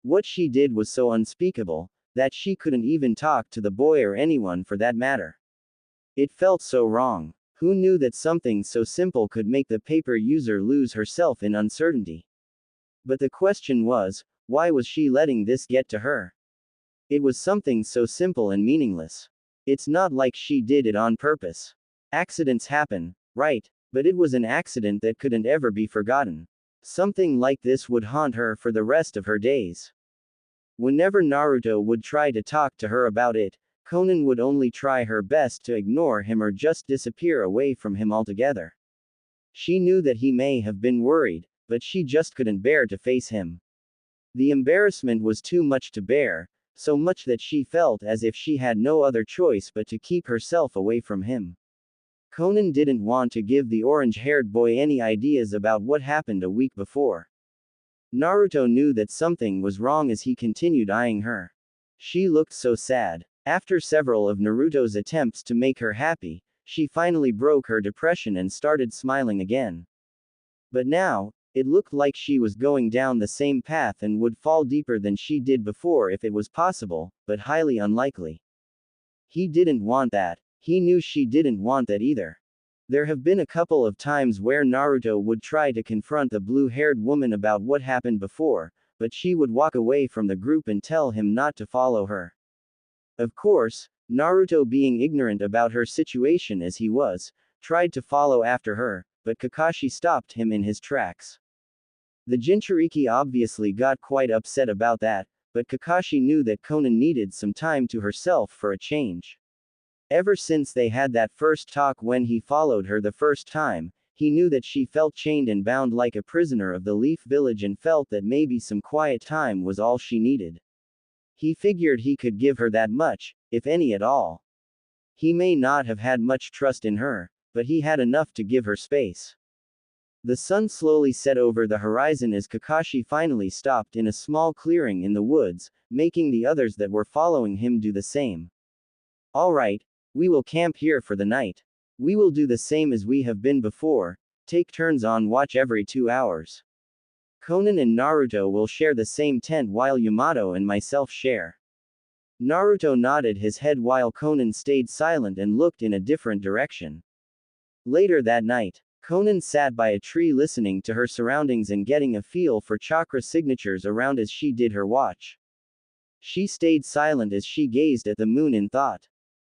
What she did was so unspeakable, that she couldn't even talk to the boy or anyone for that matter. It felt so wrong. Who knew that something so simple could make the paper user lose herself in uncertainty? But the question was, why was she letting this get to her? It was something so simple and meaningless. It's not like she did it on purpose. Accidents happen, right? But it was an accident that couldn't ever be forgotten. Something like this would haunt her for the rest of her days. Whenever Naruto would try to talk to her about it, Konan would only try her best to ignore him or just disappear away from him altogether. She knew that he may have been worried, but she just couldn't bear to face him. The embarrassment was too much to bear, so much that she felt as if she had no other choice but to keep herself away from him. Konan didn't want to give the orange-haired boy any ideas about what happened a week before. Naruto knew that something was wrong as he continued eyeing her. She looked so sad. After several of Naruto's attempts to make her happy, she finally broke her depression and started smiling again. But now, it looked like she was going down the same path and would fall deeper than she did before if it was possible, but highly unlikely. He didn't want that. He knew she didn't want that either. There have been a couple of times where Naruto would try to confront the blue-haired woman about what happened before, but she would walk away from the group and tell him not to follow her. Of course, Naruto, being ignorant about her situation as he was, tried to follow after her, but Kakashi stopped him in his tracks. The Jinchuriki obviously got quite upset about that, but Kakashi knew that Konan needed some time to herself for a change. Ever since they had that first talk when he followed her the first time, he knew that she felt chained and bound like a prisoner of the Leaf Village and felt that maybe some quiet time was all she needed. He figured he could give her that much, if any at all. He may not have had much trust in her, but he had enough to give her space. The sun slowly set over the horizon as Kakashi finally stopped in a small clearing in the woods, making the others that were following him do the same. Alright, we will camp here for the night. We will do the same as we have been before, take turns on watch every 2 hours. Konan and Naruto will share the same tent while Yamato and myself share. Naruto nodded his head while Konan stayed silent and looked in a different direction. Later that night, Konan sat by a tree listening to her surroundings and getting a feel for chakra signatures around as she did her watch. She stayed silent as she gazed at the moon in thought.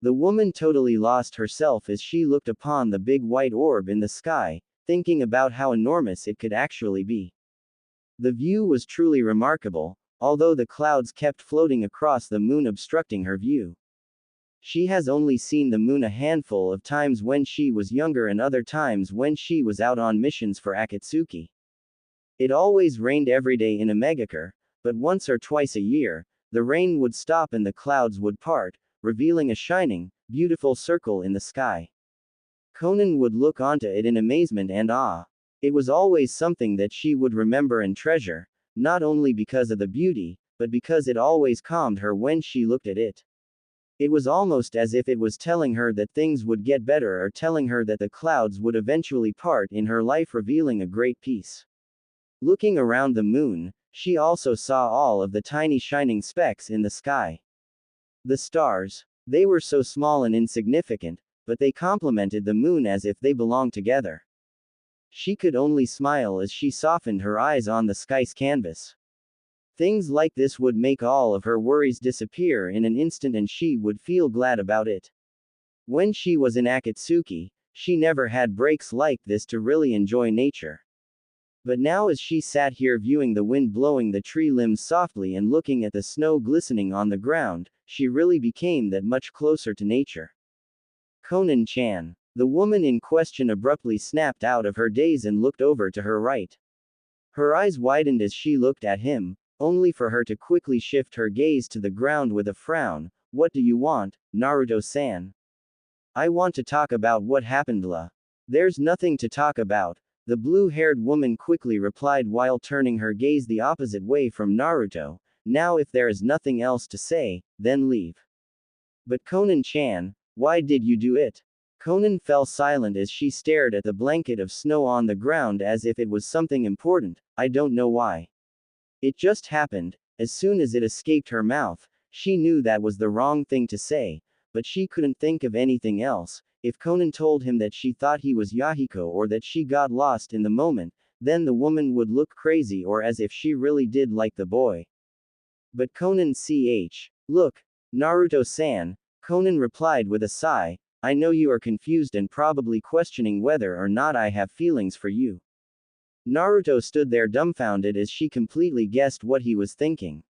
The woman totally lost herself as she looked upon the big white orb in the sky, thinking about how enormous it could actually be. The view was truly remarkable, although the clouds kept floating across the moon obstructing her view. She has only seen the moon a handful of times when she was younger and other times when she was out on missions for Akatsuki. It always rained every day in Omegakure, but once or twice a year, the rain would stop and the clouds would part, revealing a shining, beautiful circle in the sky. Konan would look onto it in amazement and awe. It was always something that she would remember and treasure, not only because of the beauty, but because it always calmed her when she looked at it. It was almost as if it was telling her that things would get better or telling her that the clouds would eventually part in her life, revealing a great peace. Looking around the moon, she also saw all of the tiny shining specks in the sky. The stars. They were so small and insignificant, but they complemented the moon as if they belonged together. She could only smile as she softened her eyes on the sky's canvas. Things like this would make all of her worries disappear in an instant and she would feel glad about it. When she was in Akatsuki, she never had breaks like this to really enjoy nature. But now as she sat here viewing the wind blowing the tree limbs softly and looking at the snow glistening on the ground, she really became that much closer to nature. Konan-chan. The woman in question abruptly snapped out of her daze and looked over to her right. Her eyes widened as she looked at him, only for her to quickly shift her gaze to the ground with a frown. What do you want, Naruto-san? I want to talk about what happened. There's nothing to talk about, the blue-haired woman quickly replied while turning her gaze the opposite way from Naruto. Now if there is nothing else to say, then leave. But Konan-chan, why did you do it? Konan fell silent as she stared at the blanket of snow on the ground as if it was something important. I don't know why. It just happened. As soon as it escaped her mouth, she knew that was the wrong thing to say, but she couldn't think of anything else. If Konan told him that she thought he was Yahiko or that she got lost in the moment, then the woman would look crazy or as if she really did like the boy. But Konan-ch. Look, Naruto-san, Konan replied with a sigh, I know you are confused and probably questioning whether or not I have feelings for you. Naruto stood there dumbfounded as she completely guessed what he was thinking.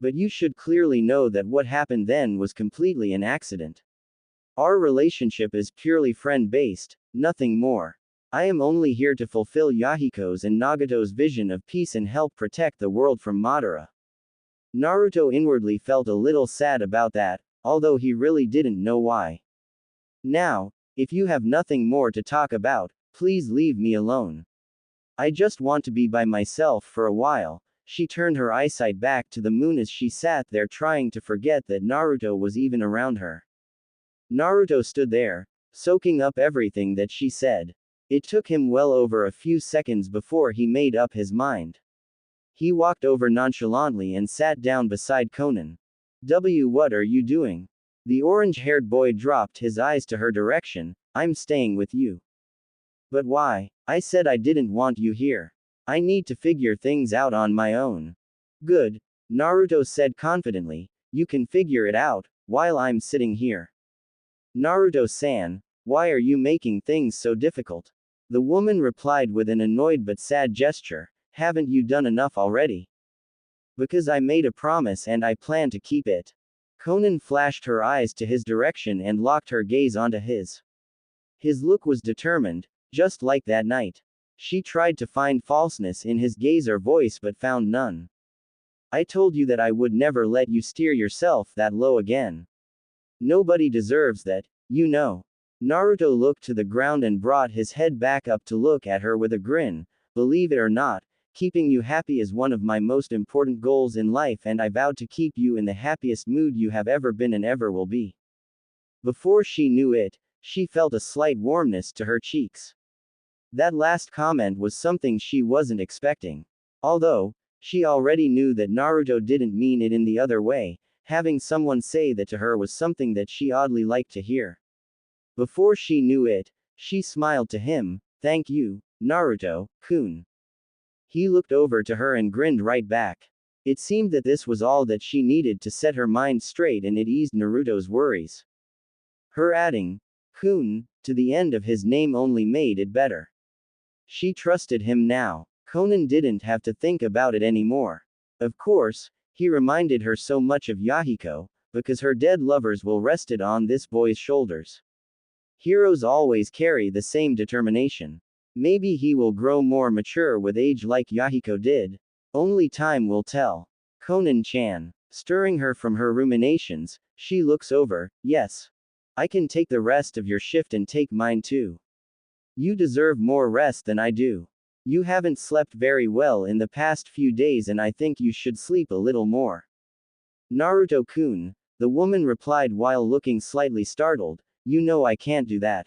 But you should clearly know that what happened then was completely an accident. Our relationship is purely friend-based, nothing more. I am only here to fulfill Yahiko's and Nagato's vision of peace and help protect the world from Madara. Naruto inwardly felt a little sad about that, although he really didn't know why. Now, if you have nothing more to talk about, please leave me alone. I just want to be by myself for a while. She turned her eyesight back to the moon as she sat there trying to forget that Naruto was even around her. Naruto stood there, soaking up everything that she said. It took him well over a few seconds before he made up his mind. He walked over nonchalantly and sat down beside Konan. What are you doing? The orange-haired boy dropped his eyes to her direction. I'm staying with you. But why? I said I didn't want you here. I need to figure things out on my own. Good, Naruto said confidently, you can figure it out, while I'm sitting here. Naruto-san, why are you making things so difficult? The woman replied with an annoyed but sad gesture, haven't you done enough already? Because I made a promise and I plan to keep it. Konan flashed her eyes to his direction and locked her gaze onto his. His look was determined, just like that night. She tried to find falseness in his gaze or voice but found none. I told you that I would never let you steer yourself that low again. Nobody deserves that, you know. Naruto looked to the ground and brought his head back up to look at her with a grin. Believe it or not, keeping you happy is one of my most important goals in life and I vowed to keep you in the happiest mood you have ever been and ever will be. Before she knew it, she felt a slight warmness to her cheeks. That last comment was something she wasn't expecting. Although, she already knew that Naruto didn't mean it in the other way, having someone say that to her was something that she oddly liked to hear. Before she knew it, she smiled to him, thank you, Naruto-kun. He looked over to her and grinned right back. It seemed that this was all that she needed to set her mind straight and it eased Naruto's worries. Her adding, kun, to the end of his name only made it better. She trusted him now. Konan didn't have to think about it anymore. Of course, he reminded her so much of Yahiko, because her dead lover's will rested on this boy's shoulders. Heroes always carry the same determination. Maybe he will grow more mature with age like Yahiko did. Only time will tell. Konan-chan. Stirring her from her ruminations, she looks over, yes. I can take the rest of your shift and take mine too. You deserve more rest than I do. You haven't slept very well in the past few days and I think you should sleep a little more. Naruto-kun, the woman replied while looking slightly startled, you know I can't do that.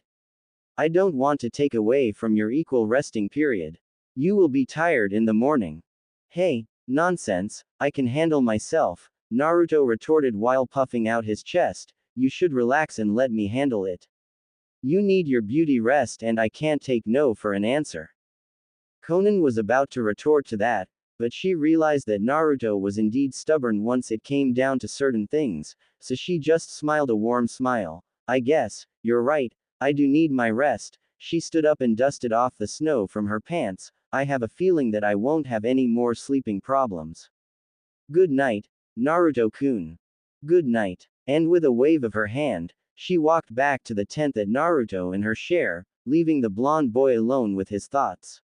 I don't want to take away from your equal resting period. You will be tired in the morning. Hey, nonsense, I can handle myself, Naruto retorted while puffing out his chest, you should relax and let me handle it. You need your beauty rest and I can't take no for an answer. Konan was about to retort to that, but she realized that Naruto was indeed stubborn once it came down to certain things, so she just smiled a warm smile. I guess, you're right, I do need my rest. She stood up and dusted off the snow from her pants. I have a feeling that I won't have any more sleeping problems. Good night, Naruto-kun. Good night. And with a wave of her hand, she walked back to the tent that Naruto and her share, leaving the blonde boy alone with his thoughts.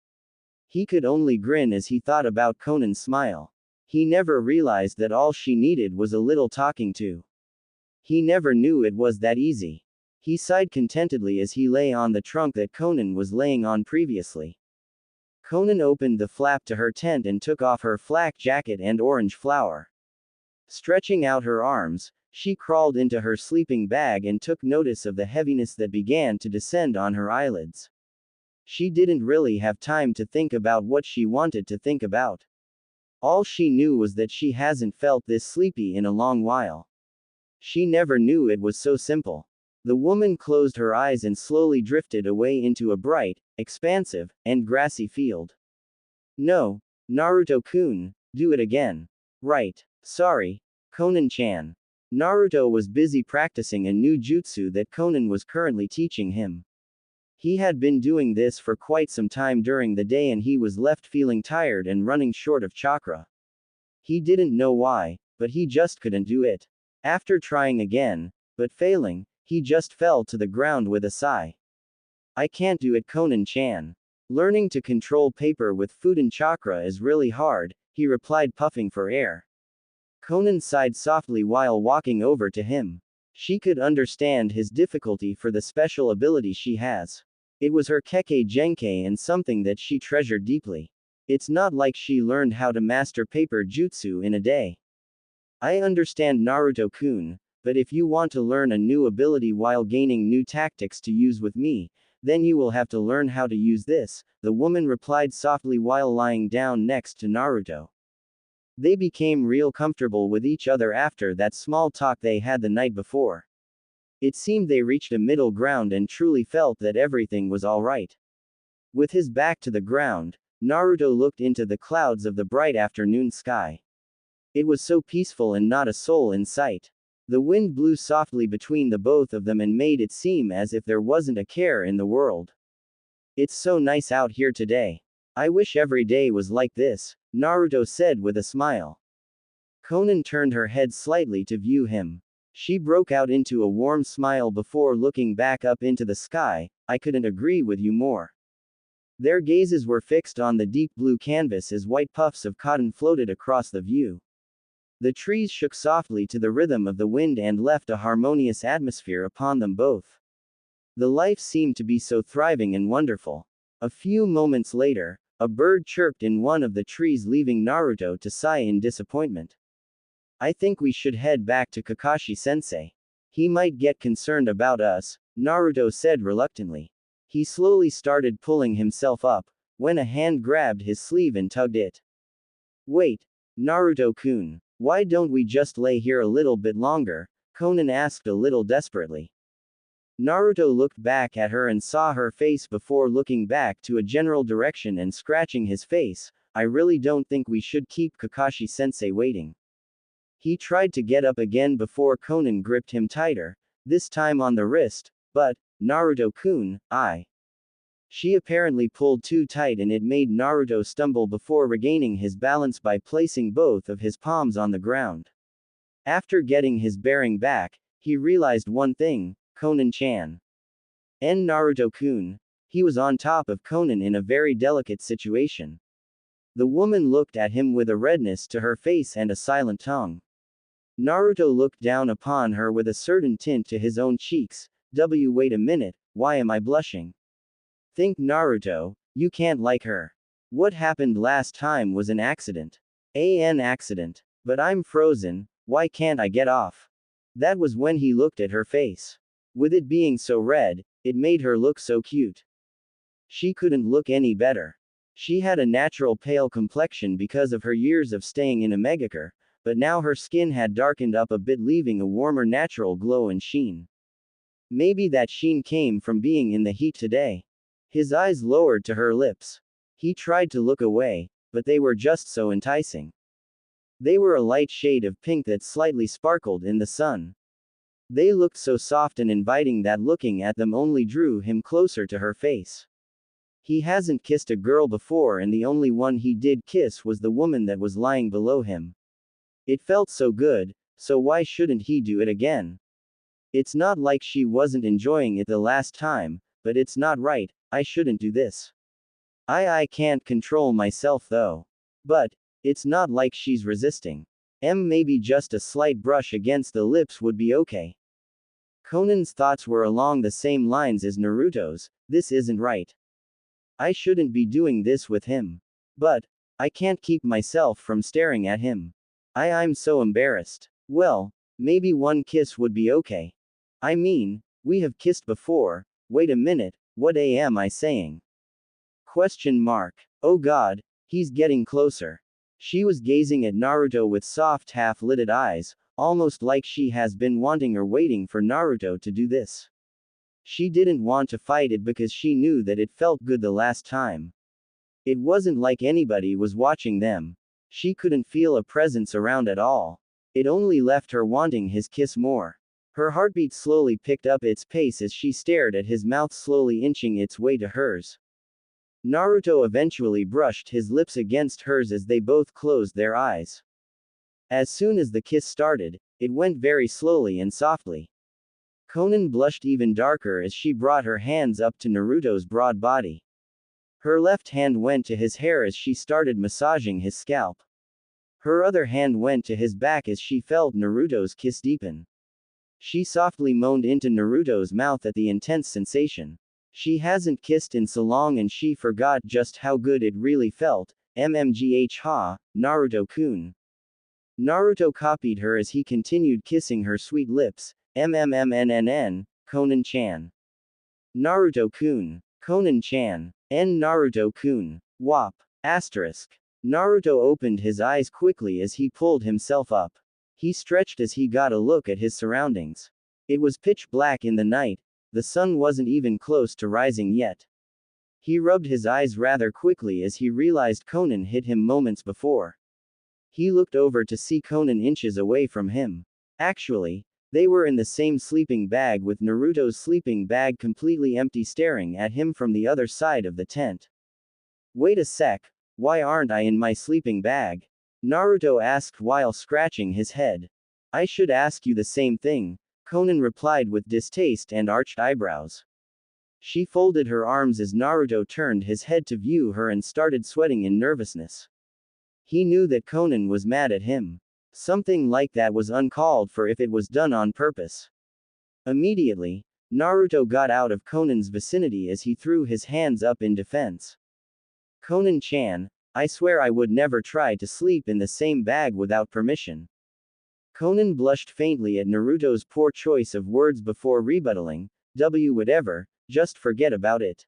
He could only grin as he thought about Konan's smile. He never realized that all she needed was a little talking to. He never knew it was that easy. He sighed contentedly as he lay on the trunk that Konan was laying on previously. Konan opened the flap to her tent and took off her flak jacket and orange flower. Stretching out her arms, she crawled into her sleeping bag and took notice of the heaviness that began to descend on her eyelids. She didn't really have time to think about what she wanted to think about. All she knew was that she hasn't felt this sleepy in a long while. She never knew it was so simple. The woman closed her eyes and slowly drifted away into a bright, expansive, and grassy field. No, Naruto-kun, do it again. Right. Sorry, Konan-chan. Naruto was busy practicing a new jutsu that Konan was currently teaching him. He had been doing this for quite some time during the day and he was left feeling tired and running short of chakra. He didn't know why, but he just couldn't do it. After trying again, but failing, he just fell to the ground with a sigh. I can't do it, Konan-chan. Learning to control paper with Fudan chakra is really hard, he replied, puffing for air. Konan sighed softly while walking over to him. She could understand his difficulty for the special ability she has. It was her Kekkei Genkei and something that she treasured deeply. It's not like she learned how to master paper jutsu in a day. I understand, Naruto-kun, but if you want to learn a new ability while gaining new tactics to use with me, then you will have to learn how to use this, the woman replied softly while lying down next to Naruto. They became real comfortable with each other after that small talk they had the night before. It seemed they reached a middle ground and truly felt that everything was alright. With his back to the ground, Naruto looked into the clouds of the bright afternoon sky. It was so peaceful and not a soul in sight. The wind blew softly between the both of them and made it seem as if there wasn't a care in the world. It's so nice out here today. I wish every day was like this, Naruto said with a smile. Konan turned her head slightly to view him. She broke out into a warm smile before looking back up into the sky. I couldn't agree with you more. Their gazes were fixed on the deep blue canvas as white puffs of cotton floated across the view. The trees shook softly to the rhythm of the wind and left a harmonious atmosphere upon them both. The life seemed to be so thriving and wonderful. A few moments later, a bird chirped in one of the trees, leaving Naruto to sigh in disappointment. I think we should head back to Kakashi-sensei. He might get concerned about us, Naruto said reluctantly. He slowly started pulling himself up, when a hand grabbed his sleeve and tugged it. Wait, Naruto-kun, why don't we just lay here a little bit longer? Konan asked a little desperately. Naruto looked back at her and saw her face before looking back to a general direction and scratching his face. I really don't think we should keep Kakashi-sensei waiting. He tried to get up again before Konan gripped him tighter, this time on the wrist, but, Naruto-kun, She apparently pulled too tight and it made Naruto stumble before regaining his balance by placing both of his palms on the ground. After getting his bearing back, he realized one thing, Konan-chan. Naruto-kun. He was on top of Konan in a very delicate situation. The woman looked at him with a redness to her face and a silent tongue. Naruto looked down upon her with a certain tint to his own cheeks. Wait a minute, why am I blushing? Think, Naruto, you can't like her. What happened last time was an accident. An accident. But I'm frozen, why can't I get off? That was when he looked at her face. With it being so red, it made her look so cute. She couldn't look any better. She had a natural pale complexion because of her years of staying in Omegakure, but now her skin had darkened up a bit, leaving a warmer natural glow and sheen. Maybe that sheen came from being in the heat today. His eyes lowered to her lips. He tried to look away, but they were just so enticing. They were a light shade of pink that slightly sparkled in the sun. They looked so soft and inviting that looking at them only drew him closer to her face. He hasn't kissed a girl before, and the only one he did kiss was the woman that was lying below him. It felt so good, so why shouldn't he do it again? It's not like she wasn't enjoying it the last time, but it's not right, I shouldn't do this. I can't control myself though. But, it's not like she's resisting. Maybe just a slight brush against the lips would be okay. Konan's thoughts were along the same lines as Naruto's. This isn't right. I shouldn't be doing this with him. But, I can't keep myself from staring at him. I'm so embarrassed. Well, maybe one kiss would be okay. I mean, we have kissed before. Wait a minute, what am I saying? Question mark. Oh god, he's getting closer. She was gazing at Naruto with soft half-lidded eyes, almost like she has been wanting or waiting for Naruto to do this. She didn't want to fight it because she knew that it felt good the last time. It wasn't like anybody was watching them. She couldn't feel a presence around at all. It only left her wanting his kiss more. Her heartbeat slowly picked up its pace as she stared at his mouth slowly inching its way to hers. Naruto eventually brushed his lips against hers as they both closed their eyes. As soon as the kiss started, it went very slowly and softly. Konan blushed even darker as she brought her hands up to Naruto's broad body. Her left hand went to his hair as she started massaging his scalp. Her other hand went to his back as she felt Naruto's kiss deepen. She softly moaned into Naruto's mouth at the intense sensation. She hasn't kissed in so long and she forgot just how good it really felt. MMGH ha, Naruto-kun. Naruto copied her as he continued kissing her sweet lips. MMMNNN, Konan-chan. Naruto-kun. Konan-chan. N Naruto-kun. WAP. Asterisk. Naruto opened his eyes quickly as he pulled himself up. He stretched as he got a look at his surroundings. It was pitch black in the night, the sun wasn't even close to rising yet. He rubbed his eyes rather quickly as he realized Konan hit him moments before. He looked over to see Konan inches away from him. Actually, they were in the same sleeping bag with Naruto's sleeping bag completely empty staring at him from the other side of the tent. Wait a sec, why aren't I in my sleeping bag? Naruto asked while scratching his head. I should ask you the same thing, Konan replied with distaste and arched eyebrows. She folded her arms as Naruto turned his head to view her and started sweating in nervousness. He knew that Konan was mad at him. Something like that was uncalled for if it was done on purpose. Immediately, Naruto got out of Konan's vicinity as he threw his hands up in defense. Konan-chan, I swear I would never try to sleep in the same bag without permission. Konan blushed faintly at Naruto's poor choice of words before rebuttaling, whatever, just forget about it.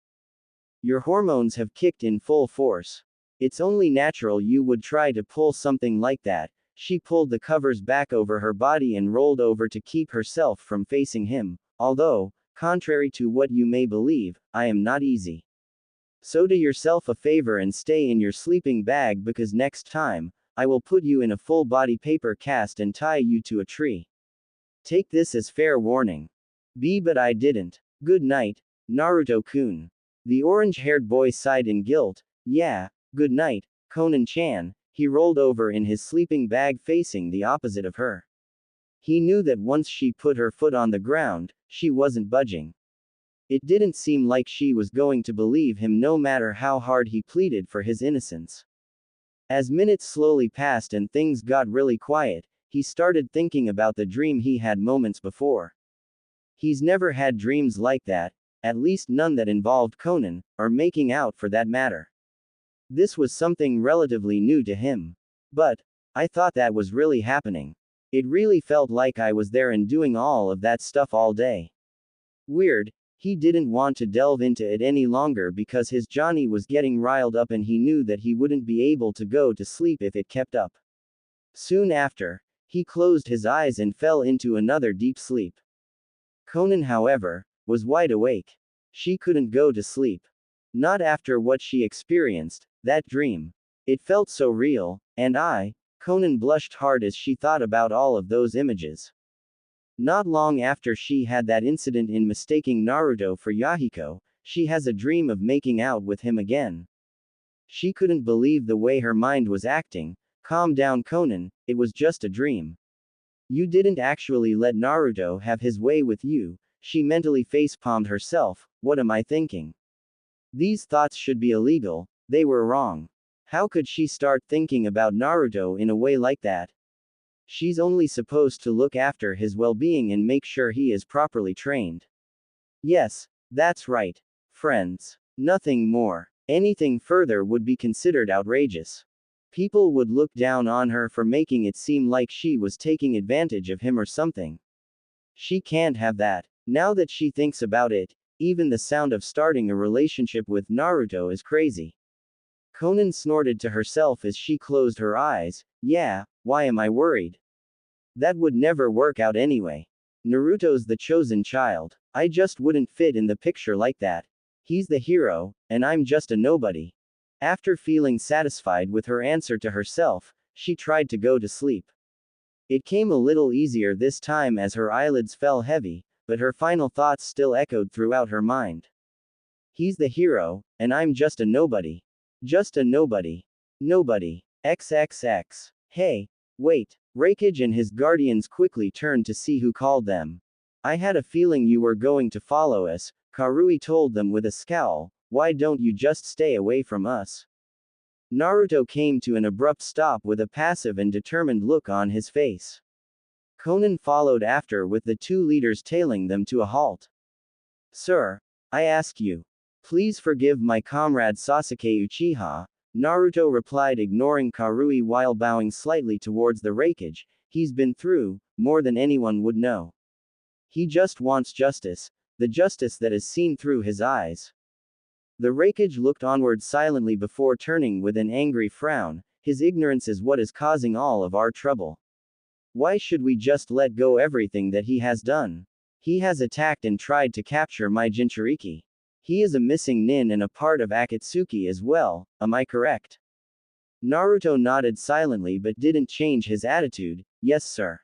Your hormones have kicked in full force. It's only natural you would try to pull something like that. She pulled the covers back over her body and rolled over to keep herself from facing him, although, contrary to what you may believe, I am not easy. So do yourself a favor and stay in your sleeping bag because next time, I will put you in a full-body paper cast and tie you to a tree. Take this as fair warning. But I didn't. Good night, Naruto-kun. The orange-haired boy sighed in guilt. Yeah, good night, Konan-chan. He rolled over in his sleeping bag facing the opposite of her. He knew that once she put her foot on the ground, she wasn't budging. It didn't seem like she was going to believe him no matter how hard he pleaded for his innocence. As minutes slowly passed and things got really quiet, he started thinking about the dream he had moments before. He's never had dreams like that, at least none that involved Konan, or making out for that matter. This was something relatively new to him. But, I thought that was really happening. It really felt like I was there and doing all of that stuff all day. Weird. He didn't want to delve into it any longer because his Johnny was getting riled up and he knew that he wouldn't be able to go to sleep if it kept up. Soon after, he closed his eyes and fell into another deep sleep. Konan, however, was wide awake. She couldn't go to sleep. Not after what she experienced, that dream. It felt so real, and Konan blushed hard as she thought about all of those images. Not long after she had that incident in mistaking Naruto for Yahiko, she has a dream of making out with him again. She couldn't believe the way her mind was acting. Calm down, Konan, it was just a dream. You didn't actually let Naruto have his way with you. She mentally facepalmed herself. What am I thinking? These thoughts should be illegal. They were wrong. How could she start thinking about Naruto in a way like that? She's only supposed to look after his well-being and make sure he is properly trained. Yes, that's right. Friends. Nothing more. Anything further would be considered outrageous. People would look down on her for making it seem like she was taking advantage of him or something. She can't have that. Now that she thinks about it, even the sound of starting a relationship with Naruto is crazy. Konan snorted to herself as she closed her eyes. Yeah, why am I worried? That would never work out anyway. Naruto's the chosen child. I just wouldn't fit in the picture like that. He's the hero, and I'm just a nobody. After feeling satisfied with her answer to herself, she tried to go to sleep. It came a little easier this time as her eyelids fell heavy, but her final thoughts still echoed throughout her mind. He's the hero, and I'm just a nobody. Just a nobody. Nobody. XXX. Hey, Wait. Raikage and his guardians quickly turned to see who called them. I had a feeling you were going to follow us, Karui told them with a scowl. Why don't you just stay away from us? Naruto came to an abrupt stop with a passive and determined look on his face. Konan followed after with the two leaders tailing them to a halt. Sir, I ask you. Please forgive my comrade Sasuke Uchiha, Naruto replied, ignoring Karui while bowing slightly towards the Raikage. He's been through more than anyone would know. He just wants justice, the justice that is seen through his eyes. The Raikage looked onward silently before turning with an angry frown. His ignorance is what is causing all of our trouble. Why should we just let go everything that he has done? He has attacked and tried to capture my Jinchuriki. He is a missing nin and a part of Akatsuki as well, am I correct? Naruto nodded silently but didn't change his attitude. Yes, sir.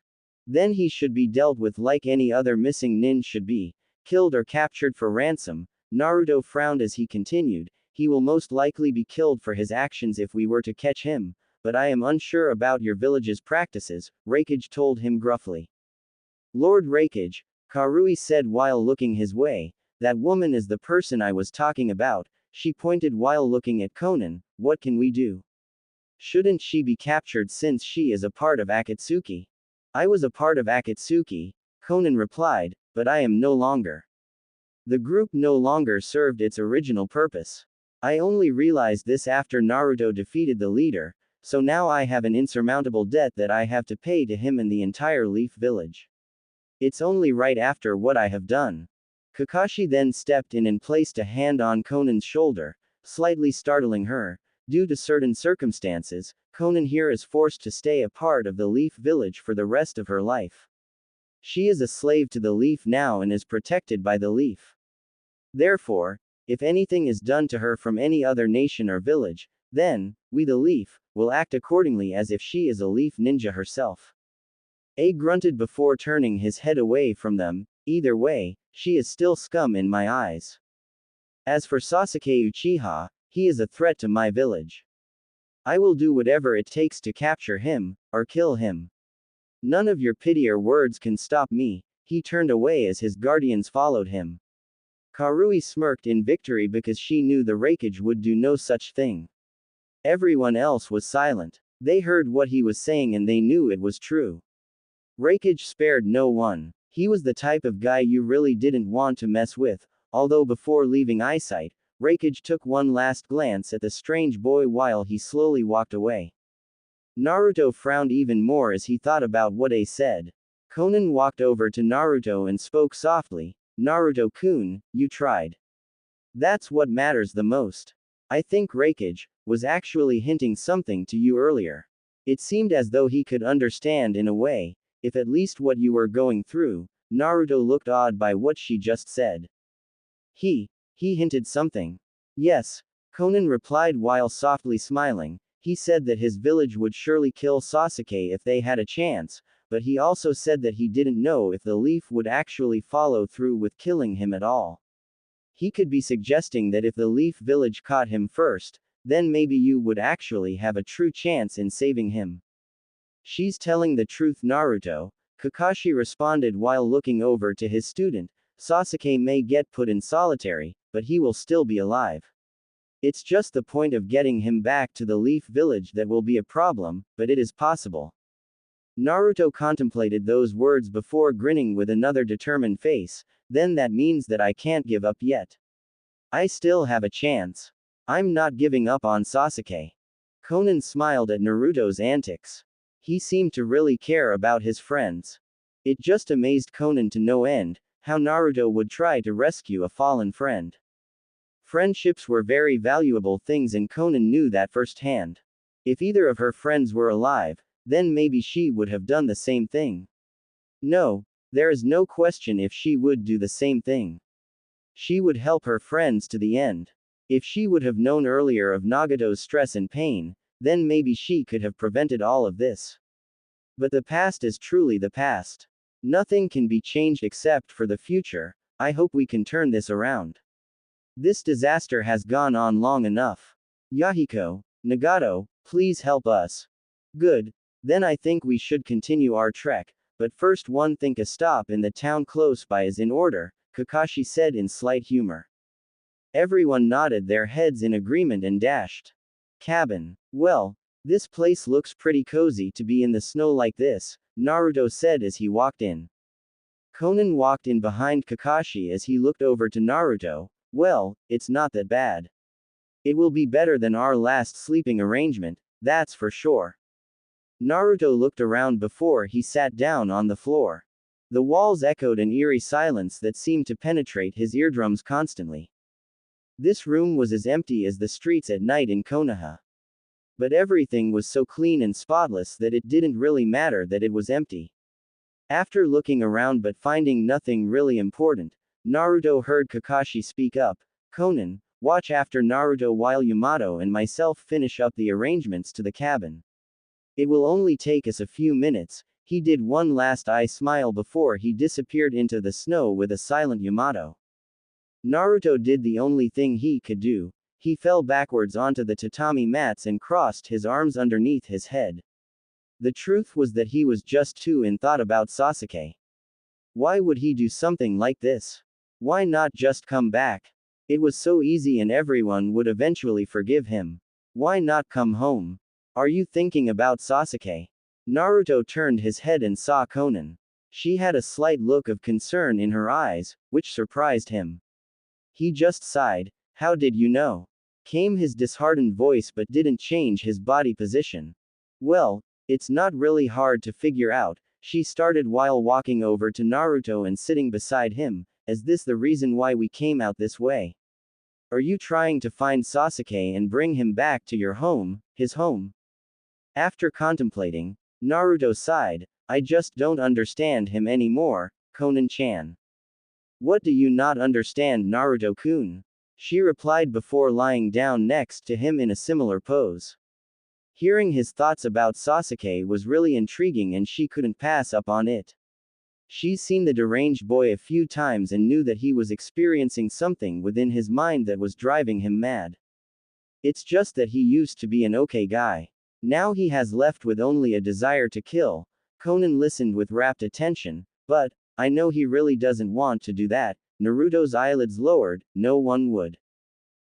Then he should be dealt with like any other missing nin should be, killed or captured for ransom. Naruto frowned as he continued. He will most likely be killed for his actions if we were to catch him, but I am unsure about your village's practices, Raikage told him gruffly. Lord Raikage, Karui said while looking his way, that woman is the person I was talking about, she pointed while looking at Konan. What can we do? Shouldn't she be captured since she is a part of Akatsuki? I was a part of Akatsuki, Konan replied, but I am no longer. The group no longer served its original purpose. I only realized this after Naruto defeated the leader, so now I have an insurmountable debt that I have to pay to him and the entire Leaf Village. It's only right after what I have done. Kakashi then stepped in and placed a hand on Konan's shoulder, slightly startling her. Due to certain circumstances, Konan here is forced to stay a part of the Leaf Village for the rest of her life. She is a slave to the Leaf now and is protected by the Leaf. Therefore, if anything is done to her from any other nation or village, then, we the Leaf, will act accordingly as if she is a Leaf ninja herself. A grunted before turning his head away from them. Either way, she is still scum in my eyes. As for Sasuke Uchiha, he is a threat to my village. I will do whatever it takes to capture him, or kill him. None of your pity or words can stop me. He turned away as his guardians followed him. Karui smirked in victory because she knew the Raikage would do no such thing. Everyone else was silent. They heard what he was saying and they knew it was true. Raikage spared no one. He was the type of guy you really didn't want to mess with, although before leaving eyesight, Raikage took one last glance at the strange boy while he slowly walked away. Naruto frowned even more as he thought about what A said. Konan walked over to Naruto and spoke softly. Naruto-kun, you tried. That's what matters the most. I think Raikage was actually hinting something to you earlier. It seemed as though he could understand in a way, if at least what you were going through. Naruto looked awed by what she just said. He hinted something. Yes, Konan replied while softly smiling. He said that his village would surely kill Sasuke if they had a chance, but he also said that he didn't know if the Leaf would actually follow through with killing him at all. He could be suggesting that if the Leaf Village caught him first, then maybe you would actually have a true chance in saving him. She's telling the truth, Naruto, Kakashi responded while looking over to his student. Sasuke may get put in solitary, but he will still be alive. It's just the point of getting him back to the Leaf Village that will be a problem, but it is possible. Naruto contemplated those words before grinning with another determined face. Then that means that I can't give up yet. I still have a chance. I'm not giving up on Sasuke. Konan smiled at Naruto's antics. He seemed to really care about his friends. It just amazed Konan to no end, how Naruto would try to rescue a fallen friend. Friendships were very valuable things and Konan knew that firsthand. If either of her friends were alive, then maybe she would have done the same thing. No, there is no question if she would do the same thing. She would help her friends to the end. If she would have known earlier of Nagato's stress and pain, then maybe she could have prevented all of this. But the past is truly the past. Nothing can be changed except for the future. I hope we can turn this around. This disaster has gone on long enough. Yahiko, Nagato, please help us. Good. Then I think we should continue our trek, but first one think a stop in the town close by is in order, Kakashi said in slight humor. Everyone nodded their heads in agreement and dashed. Cabin. Well, this place looks pretty cozy to be in the snow like this, Naruto said as he walked in. Konan walked in behind Kakashi as he looked over to Naruto. Well, it's not that bad. It will be better than our last sleeping arrangement, that's for sure. Naruto looked around before he sat down on the floor. The walls echoed an eerie silence that seemed to penetrate his eardrums constantly. This room was as empty as the streets at night in Konoha. But everything was so clean and spotless that it didn't really matter that it was empty. After looking around but finding nothing really important, Naruto heard Kakashi speak up. Konan, watch after Naruto while Yamato and myself finish up the arrangements to the cabin. It will only take us a few minutes. He did one last eye smile before he disappeared into the snow with a silent Yamato. Naruto did the only thing he could do. He fell backwards onto the tatami mats and crossed his arms underneath his head. The truth was that he was just too in thought about Sasuke. Why would he do something like this? Why not just come back? It was so easy and everyone would eventually forgive him. Why not come home? Are you thinking about Sasuke? Naruto turned his head and saw Konan. She had a slight look of concern in her eyes, which surprised him. He just sighed. How did you know? Came his disheartened voice but didn't change his body position. Well, it's not really hard to figure out, she started while walking over to Naruto and sitting beside him. Is this the reason why we came out this way? Are you trying to find Sasuke and bring him back to your home, his home? After contemplating, Naruto sighed. I just don't understand him anymore, Konan-chan. What do you not understand, Naruto-kun? She replied before lying down next to him in a similar pose. Hearing his thoughts about Sasuke was really intriguing and she couldn't pass up on it. She's seen the deranged boy a few times and knew that he was experiencing something within his mind that was driving him mad. It's just that he used to be an okay guy. Now he has left with only a desire to kill. Konan listened with rapt attention, but, I know he really doesn't want to do that. Naruto's eyelids lowered. No one would.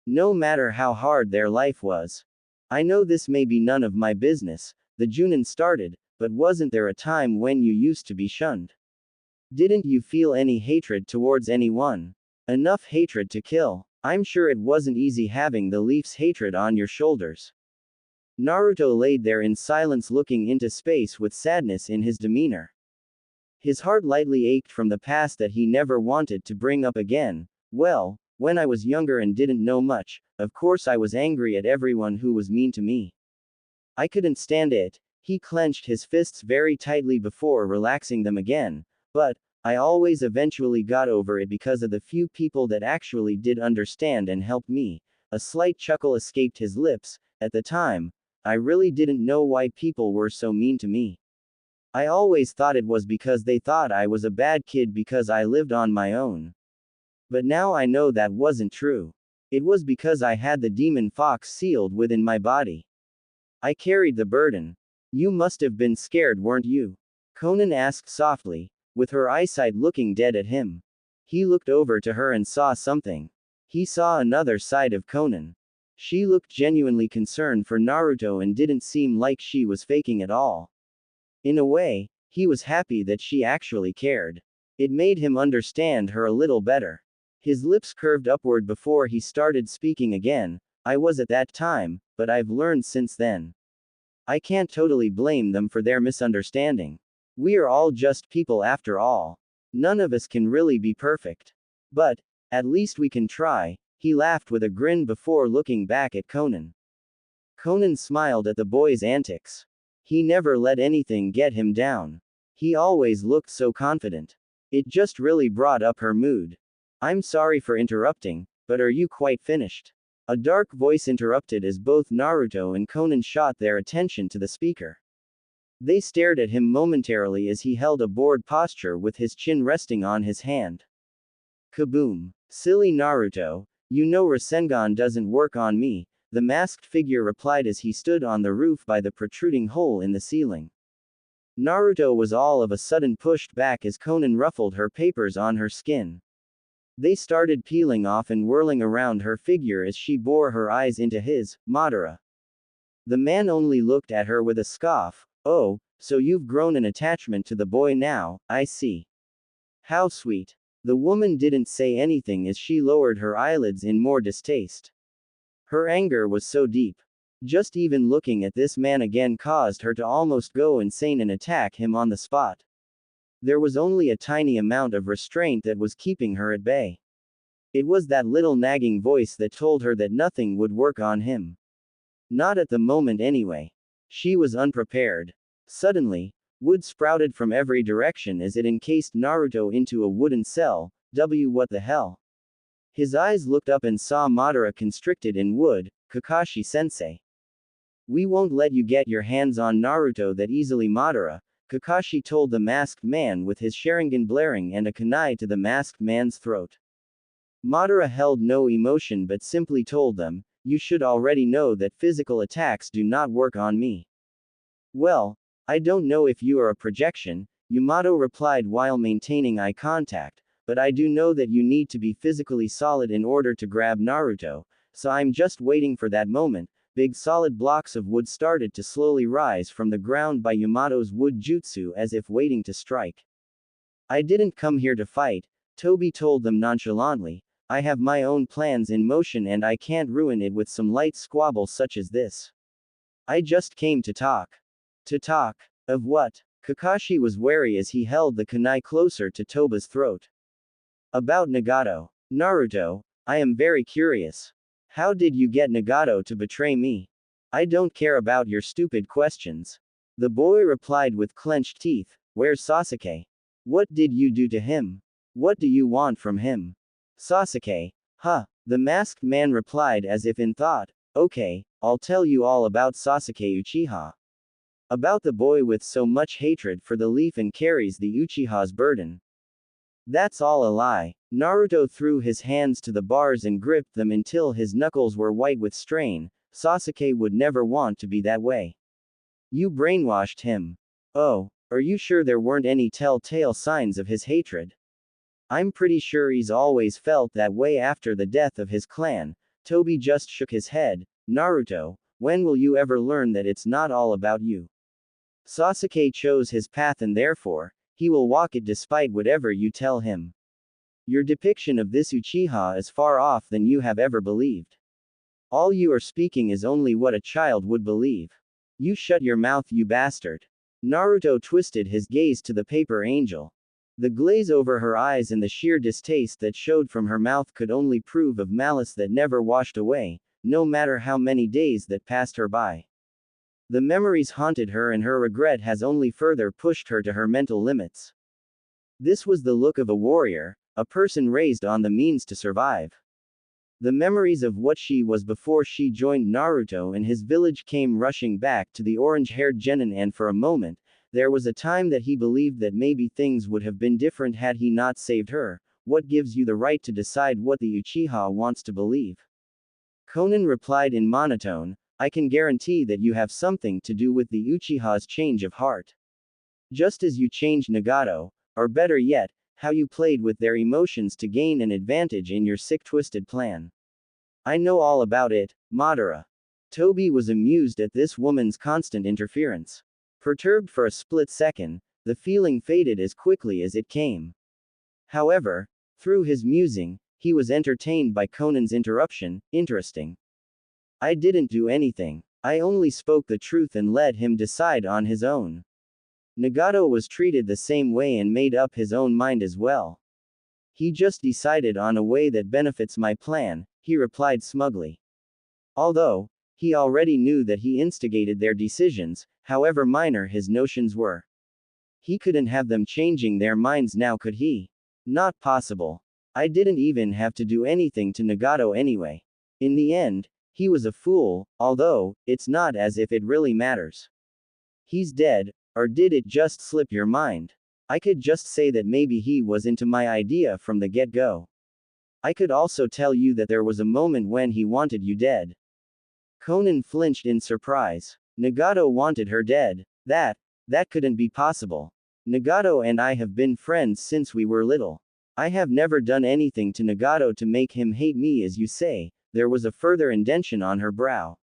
No matter how hard their life was. I know this may be none of my business, the Junin started, but wasn't there a time when you used to be shunned? Didn't you feel any hatred towards anyone? Enough hatred to kill. I'm sure it wasn't easy having the Leaf's hatred on your shoulders. Naruto laid there in silence looking into space with sadness in his demeanor. His heart lightly ached from the past that he never wanted to bring up again. Well, when I was younger and didn't know much, of course I was angry at everyone who was mean to me. I couldn't stand it. He clenched his fists very tightly before relaxing them again, but, I always eventually got over it because of the few people that actually did understand and helped me. A slight chuckle escaped his lips. At the time, I really didn't know why people were so mean to me. I always thought it was because they thought I was a bad kid because I lived on my own. But now I know that wasn't true. It was because I had the demon fox sealed within my body. I carried the burden. You must have been scared, weren't you? Konan asked softly, with her eyesight looking dead at him. He looked over to her and saw something. He saw another side of Konan. She looked genuinely concerned for Naruto and didn't seem like she was faking at all. In a way, he was happy that she actually cared. It made him understand her a little better. His lips curved upward before he started speaking again. I was at that time, but I've learned since then. I can't totally blame them for their misunderstanding. We are all just people after all. None of us can really be perfect. But, at least we can try. He laughed with a grin before looking back at Konan. Konan smiled at the boy's antics. He never let anything get him down. He always looked so confident. It just really brought up her mood. I'm sorry for interrupting, but are you quite finished? A dark voice interrupted as both Naruto and Konan shot their attention to the speaker. They stared at him momentarily as he held a bored posture with his chin resting on his hand. Kaboom! Silly Naruto, you know Rasengan doesn't work on me, the masked figure replied as he stood on the roof by the protruding hole in the ceiling. Naruto was all of a sudden pushed back as Konan ruffled her papers on her skin. They started peeling off and whirling around her figure as she bore her eyes into his, Madara. The man only looked at her with a scoff. Oh, so you've grown an attachment to the boy now, I see. How sweet. The woman didn't say anything as she lowered her eyelids in more distaste. Her anger was so deep. Just even looking at this man again caused her to almost go insane and attack him on the spot. There was only a tiny amount of restraint that was keeping her at bay. It was that little nagging voice that told her that nothing would work on him. Not at the moment anyway. She was unprepared. Suddenly, wood sprouted from every direction as it encased Naruto into a wooden cell. What the hell? His eyes looked up and saw Madara constricted in wood. Kakashi-sensei. We won't let you get your hands on Naruto that easily, Madara, Kakashi told the masked man with his Sharingan blaring and a kunai to the masked man's throat. Madara held no emotion but simply told them, you should already know that physical attacks do not work on me. Well, I don't know if you are a projection, Yamato replied while maintaining eye contact, but I do know that you need to be physically solid in order to grab Naruto, so I'm just waiting for that moment. Big solid blocks of wood started to slowly rise from the ground by Yamato's wood jutsu as if waiting to strike. I didn't come here to fight, Toby told them nonchalantly. I have my own plans in motion and I can't ruin it with some light squabble such as this. I just came to talk. To talk? Of what? Kakashi was wary as he held the kunai closer to Toba's throat. About Nagato. Naruto, I am very curious. How did you get Nagato to betray me? I don't care about your stupid questions. The boy replied with clenched teeth. Where's Sasuke? What did you do to him? What do you want from him? Sasuke. Huh. The masked man replied as if in thought. Okay, I'll tell you all about Sasuke Uchiha. About the boy with so much hatred for the leaf and carries the Uchiha's burden. That's all a lie. Naruto threw his hands to the bars and gripped them until his knuckles were white with strain. Sasuke would never want to be that way. You brainwashed him. Oh, are you sure there weren't any telltale signs of his hatred? I'm pretty sure he's always felt that way after the death of his clan. Toby just shook his head. Naruto, when will you ever learn that it's not all about you? Sasuke chose his path and therefore, he will walk it despite whatever you tell him. Your depiction of this Uchiha is far off than you have ever believed. All you are speaking is only what a child would believe. You shut your mouth, you bastard. Naruto twisted his gaze to the paper angel. The glaze over her eyes and the sheer distaste that showed from her mouth could only prove of malice that never washed away, no matter how many days that passed her by. The memories haunted her and her regret has only further pushed her to her mental limits. This was the look of a warrior, a person raised on the means to survive. The memories of what she was before she joined Naruto and his village came rushing back to the orange-haired genin, and for a moment, there was a time that he believed that maybe things would have been different had he not saved her. What gives you the right to decide what the Uchiha wants to believe? Konan replied in monotone, I can guarantee that you have something to do with the Uchiha's change of heart. Just as you changed Nagato, or better yet, how you played with their emotions to gain an advantage in your sick twisted plan. I know all about it, Madara. Toby was amused at this woman's constant interference. Perturbed for a split second, the feeling faded as quickly as it came. However, through his musing, he was entertained by Conan's interruption. Interesting. I didn't do anything. I only spoke the truth and let him decide on his own. Nagato was treated the same way and made up his own mind as well. He just decided on a way that benefits my plan, he replied smugly. Although, he already knew that he instigated their decisions, however minor his notions were. He couldn't have them changing their minds now, could he? Not possible. I didn't even have to do anything to Nagato anyway. In the end, he was a fool, although, it's not as if it really matters. He's dead, or did it just slip your mind? I could just say that maybe he was into my idea from the get-go. I could also tell you that there was a moment when he wanted you dead. Konan flinched in surprise. Nagato wanted her dead. That, That couldn't be possible. Nagato and I have been friends since we were little. I have never done anything to Nagato to make him hate me as you say." There was a further indentation on her brow.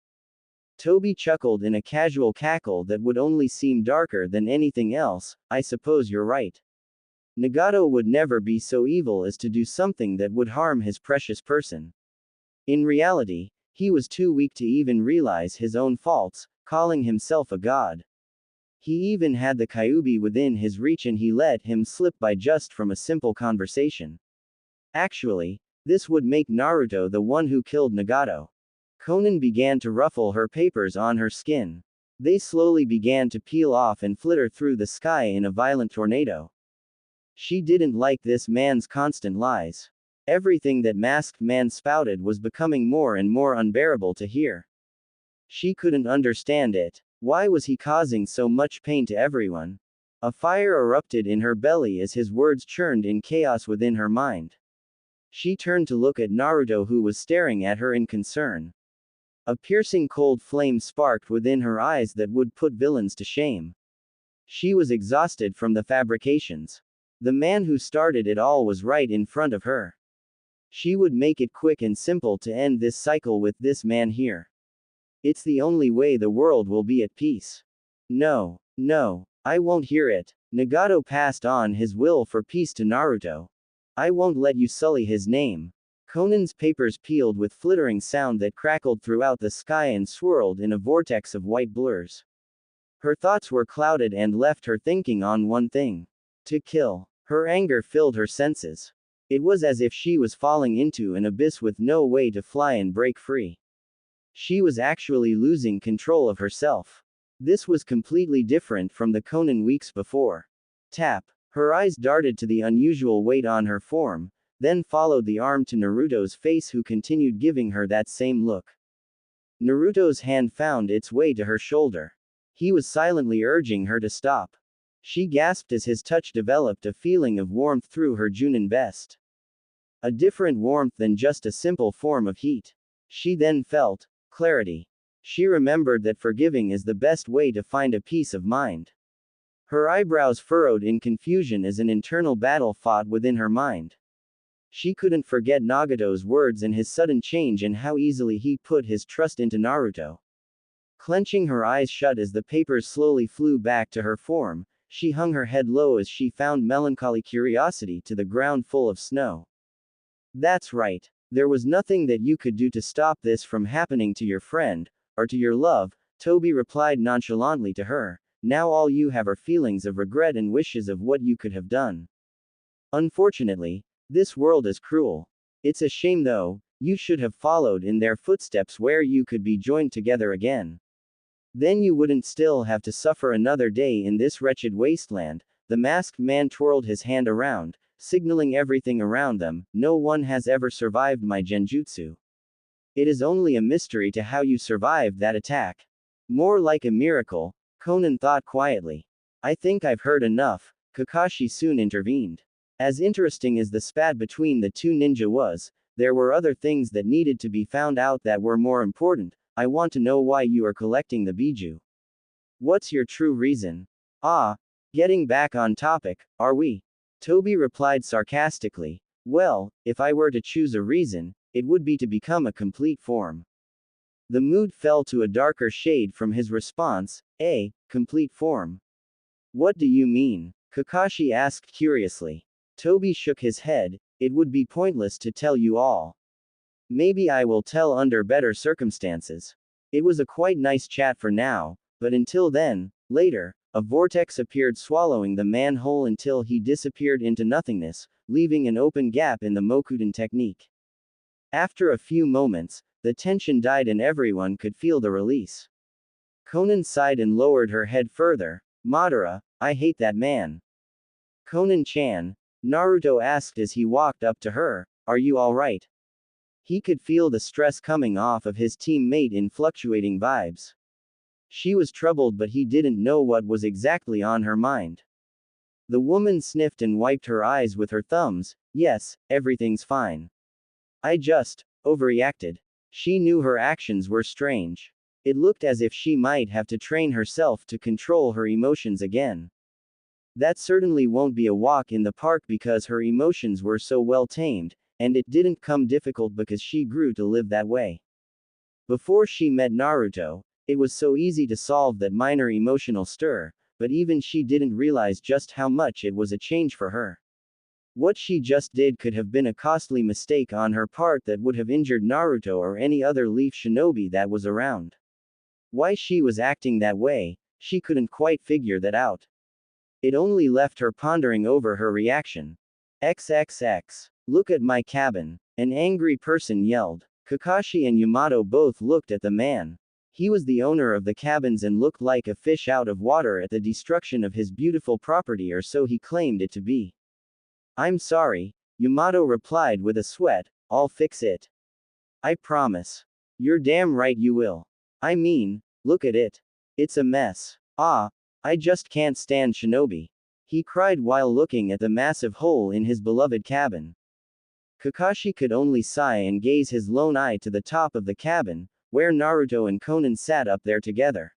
Toby chuckled in a casual cackle that would only seem darker than anything else. "I suppose you're right. Nagato would never be so evil as to do something that would harm his precious person. In reality, he was too weak to even realize his own faults, calling himself a god. He even had the Kyuubi within his reach and he let him slip by just from a simple conversation. Actually, this would make Naruto the one who killed Nagato." Konan began to ruffle her papers on her skin. They slowly began to peel off and flitter through the sky in a violent tornado. She didn't like this man's constant lies. Everything that masked man spouted was becoming more and more unbearable to hear. She couldn't understand it. Why was he causing so much pain to everyone? A fire erupted in her belly as his words churned in chaos within her mind. She turned to look at Naruto, who was staring at her in concern. A piercing cold flame sparked within her eyes that would put villains to shame. She was exhausted from the fabrications. The man who started it all was right in front of her. She would make it quick and simple to end this cycle with this man here. It's the only way the world will be at peace. No, no, I won't hear it. Nagato passed on his will for peace to Naruto. I won't let you sully his name. Konan's papers peeled with flittering sound that crackled throughout the sky and swirled in a vortex of white blurs. Her thoughts were clouded and left her thinking on one thing: to kill. Her anger filled her senses. It was as if she was falling into an abyss with no way to fly and break free. She was actually losing control of herself. This was completely different from the Konan weeks before. Tap. Her eyes darted to the unusual weight on her form, then followed the arm to Naruto's face, who continued giving her that same look. Naruto's hand found its way to her shoulder. He was silently urging her to stop. She gasped as his touch developed a feeling of warmth through her Junin vest. A different warmth than just a simple form of heat. She then felt clarity. She remembered that forgiving is the best way to find a peace of mind. Her eyebrows furrowed in confusion as an internal battle fought within her mind. She couldn't forget Nagato's words and his sudden change and how easily he put his trust into Naruto. Clenching her eyes shut as the papers slowly flew back to her form, she hung her head low as she found melancholy curiosity to the ground full of snow. That's right. There was nothing that you could do to stop this from happening to your friend, or to your love, Toby replied nonchalantly to her. Now all you have are feelings of regret and wishes of what you could have done. Unfortunately, this world is cruel. It's a shame though, you should have followed in their footsteps where you could be joined together again. Then you wouldn't still have to suffer another day in this wretched wasteland. The masked man twirled his hand around, signaling everything around them. No one has ever survived my genjutsu. It is only a mystery to how you survived that attack. More like a miracle, Konan thought quietly. I think I've heard enough, Kakashi soon intervened. As interesting as the spat between the two ninja was, there were other things that needed to be found out that were more important. I want to know why you are collecting the Biju. What's your true reason? Ah, getting back on topic, are we? Toby replied sarcastically. Well, if I were to choose a reason, it would be to become a complete form. The mood fell to a darker shade from his response. A complete form. What do you mean? Kakashi asked curiously. Toby shook his head. It would be pointless to tell you all. Maybe I will tell under better circumstances. It was a quite nice chat for now, but until then, later, a vortex appeared swallowing the man whole until he disappeared into nothingness, leaving an open gap in the Mokuden technique. After a few moments, the tension died and everyone could feel the release. Konan sighed and lowered her head further. Madara, I hate that man. Konan-chan, Naruto asked as he walked up to her, are you alright? He could feel the stress coming off of his teammate in fluctuating vibes. She was troubled, but he didn't know what was exactly on her mind. The woman sniffed and wiped her eyes with her thumbs. Yes, everything's fine. I just overreacted. She knew her actions were strange. It looked as if she might have to train herself to control her emotions again. That certainly won't be a walk in the park because her emotions were so well tamed, and it didn't come difficult because she grew to live that way. Before she met Naruto, it was so easy to solve that minor emotional stir, but even she didn't realize just how much it was a change for her. What she just did could have been a costly mistake on her part that would have injured Naruto or any other Leaf Shinobi that was around. Why she was acting that way, she couldn't quite figure that out. It only left her pondering over her reaction. XXX. Look at my cabin. An angry person yelled. Kakashi and Yamato both looked at the man. He was the owner of the cabins and looked like a fish out of water at the destruction of his beautiful property, or so he claimed it to be. I'm sorry, Yamato replied with a sweat, I'll fix it. I promise. You're damn right you will. I mean, look at it. It's a mess. Ah, I just can't stand Shinobi. He cried while looking at the massive hole in his beloved cabin. Kakashi could only sigh and gaze his lone eye to the top of the cabin, where Naruto and Konan sat up there together.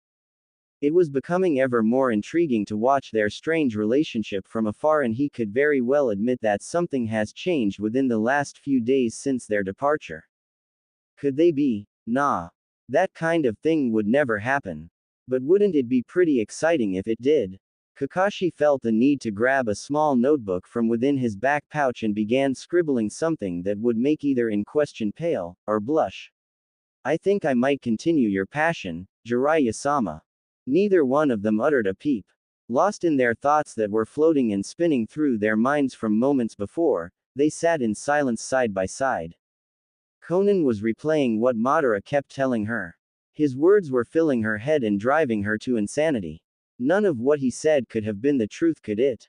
It was becoming ever more intriguing to watch their strange relationship from afar, and he could very well admit that something has changed within the last few days since their departure. Could they be? Nah. That kind of thing would never happen. But wouldn't it be pretty exciting if it did? Kakashi felt the need to grab a small notebook from within his back pouch and began scribbling something that would make either in question pale, or blush. I think I might continue your passion, Jiraiya-sama. Neither one of them uttered a peep. Lost in their thoughts that were floating and spinning through their minds from moments before, they sat in silence side by side. Konan was replaying what Madara kept telling her. His words were filling her head and driving her to insanity. None of what he said could have been the truth, could it?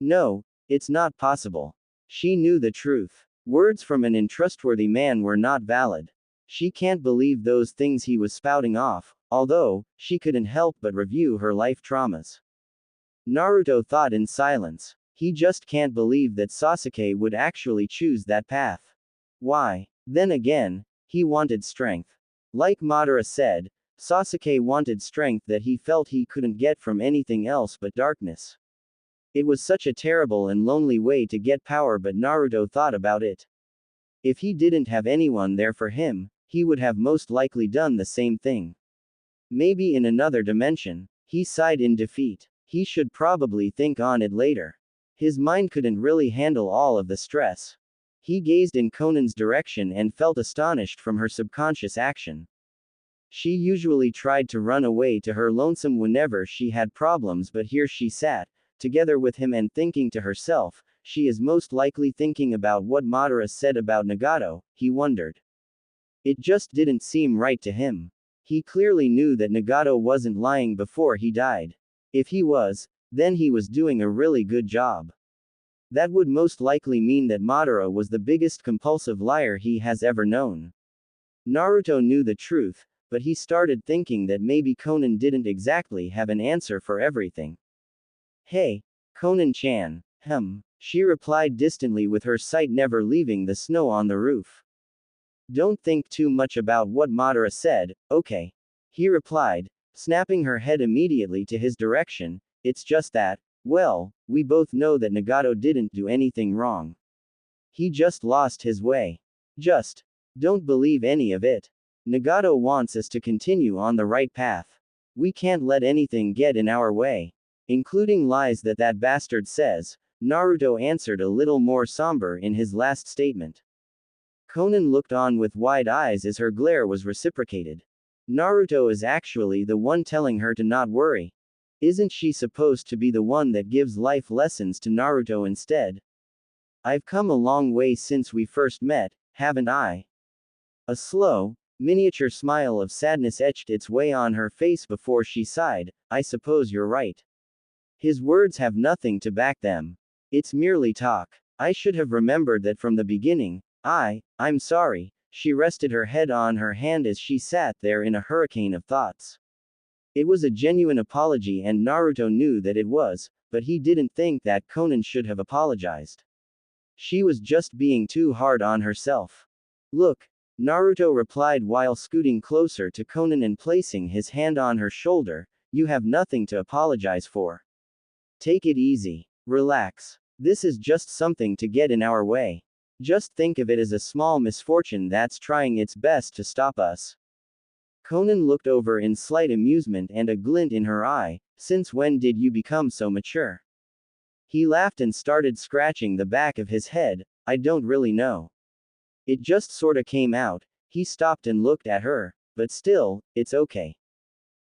No, it's not possible. She knew the truth. Words from an untrustworthy man were not valid. She can't believe those things he was spouting off, although, she couldn't help but review her life traumas. Naruto thought in silence. He just can't believe that Sasuke would actually choose that path. Why? Then again, he wanted strength. Like Madara said, Sasuke wanted strength that he felt he couldn't get from anything else but darkness. It was such a terrible and lonely way to get power, but Naruto thought about it. If he didn't have anyone there for him, he would have most likely done the same thing. Maybe in another dimension, he sighed in defeat. He should probably think on it later. His mind couldn't really handle all of the stress. He gazed in Konan's direction and felt astonished from her subconscious action. She usually tried to run away to her lonesome whenever she had problems, but here she sat, together with him and thinking to herself, she is most likely thinking about what Madara said about Nagato, he wondered. It just didn't seem right to him. He clearly knew that Nagato wasn't lying before he died. If he was, then he was doing a really good job. That would most likely mean that Madara was the biggest compulsive liar he has ever known. Naruto knew the truth, but he started thinking that maybe Konan didn't exactly have an answer for everything. Hey, Konan-chan, she replied distantly with her sight never leaving the snow on the roof. Don't think too much about what Madara said, okay? He replied, snapping her head immediately to his direction. It's just that, well, we both know that Nagato didn't do anything wrong. He just lost his way. Just don't believe any of it. Nagato wants us to continue on the right path. We can't let anything get in our way. Including lies that bastard says, Naruto answered a little more somber in his last statement. Konan looked on with wide eyes as her glare was reciprocated. Naruto is actually the one telling her to not worry. Isn't she supposed to be the one that gives life lessons to Naruto instead? I've come a long way since we first met, haven't I? A slow, miniature smile of sadness etched its way on her face before she sighed, I suppose you're right. His words have nothing to back them. It's merely talk. I should have remembered that from the beginning. I'm sorry. She rested her head on her hand as she sat there in a hurricane of thoughts. It was a genuine apology and Naruto knew that it was, but he didn't think that Konan should have apologized. She was just being too hard on herself. Look, Naruto replied while scooting closer to Konan and placing his hand on her shoulder. You have nothing to apologize for. Take it easy. Relax. This is just something to get in our way. Just think of it as a small misfortune that's trying its best to stop us. Konan looked over in slight amusement and a glint in her eye. Since when did you become so mature? He laughed and started scratching the back of his head. I don't really know. It just sorta came out. He stopped and looked at her. But still, it's okay.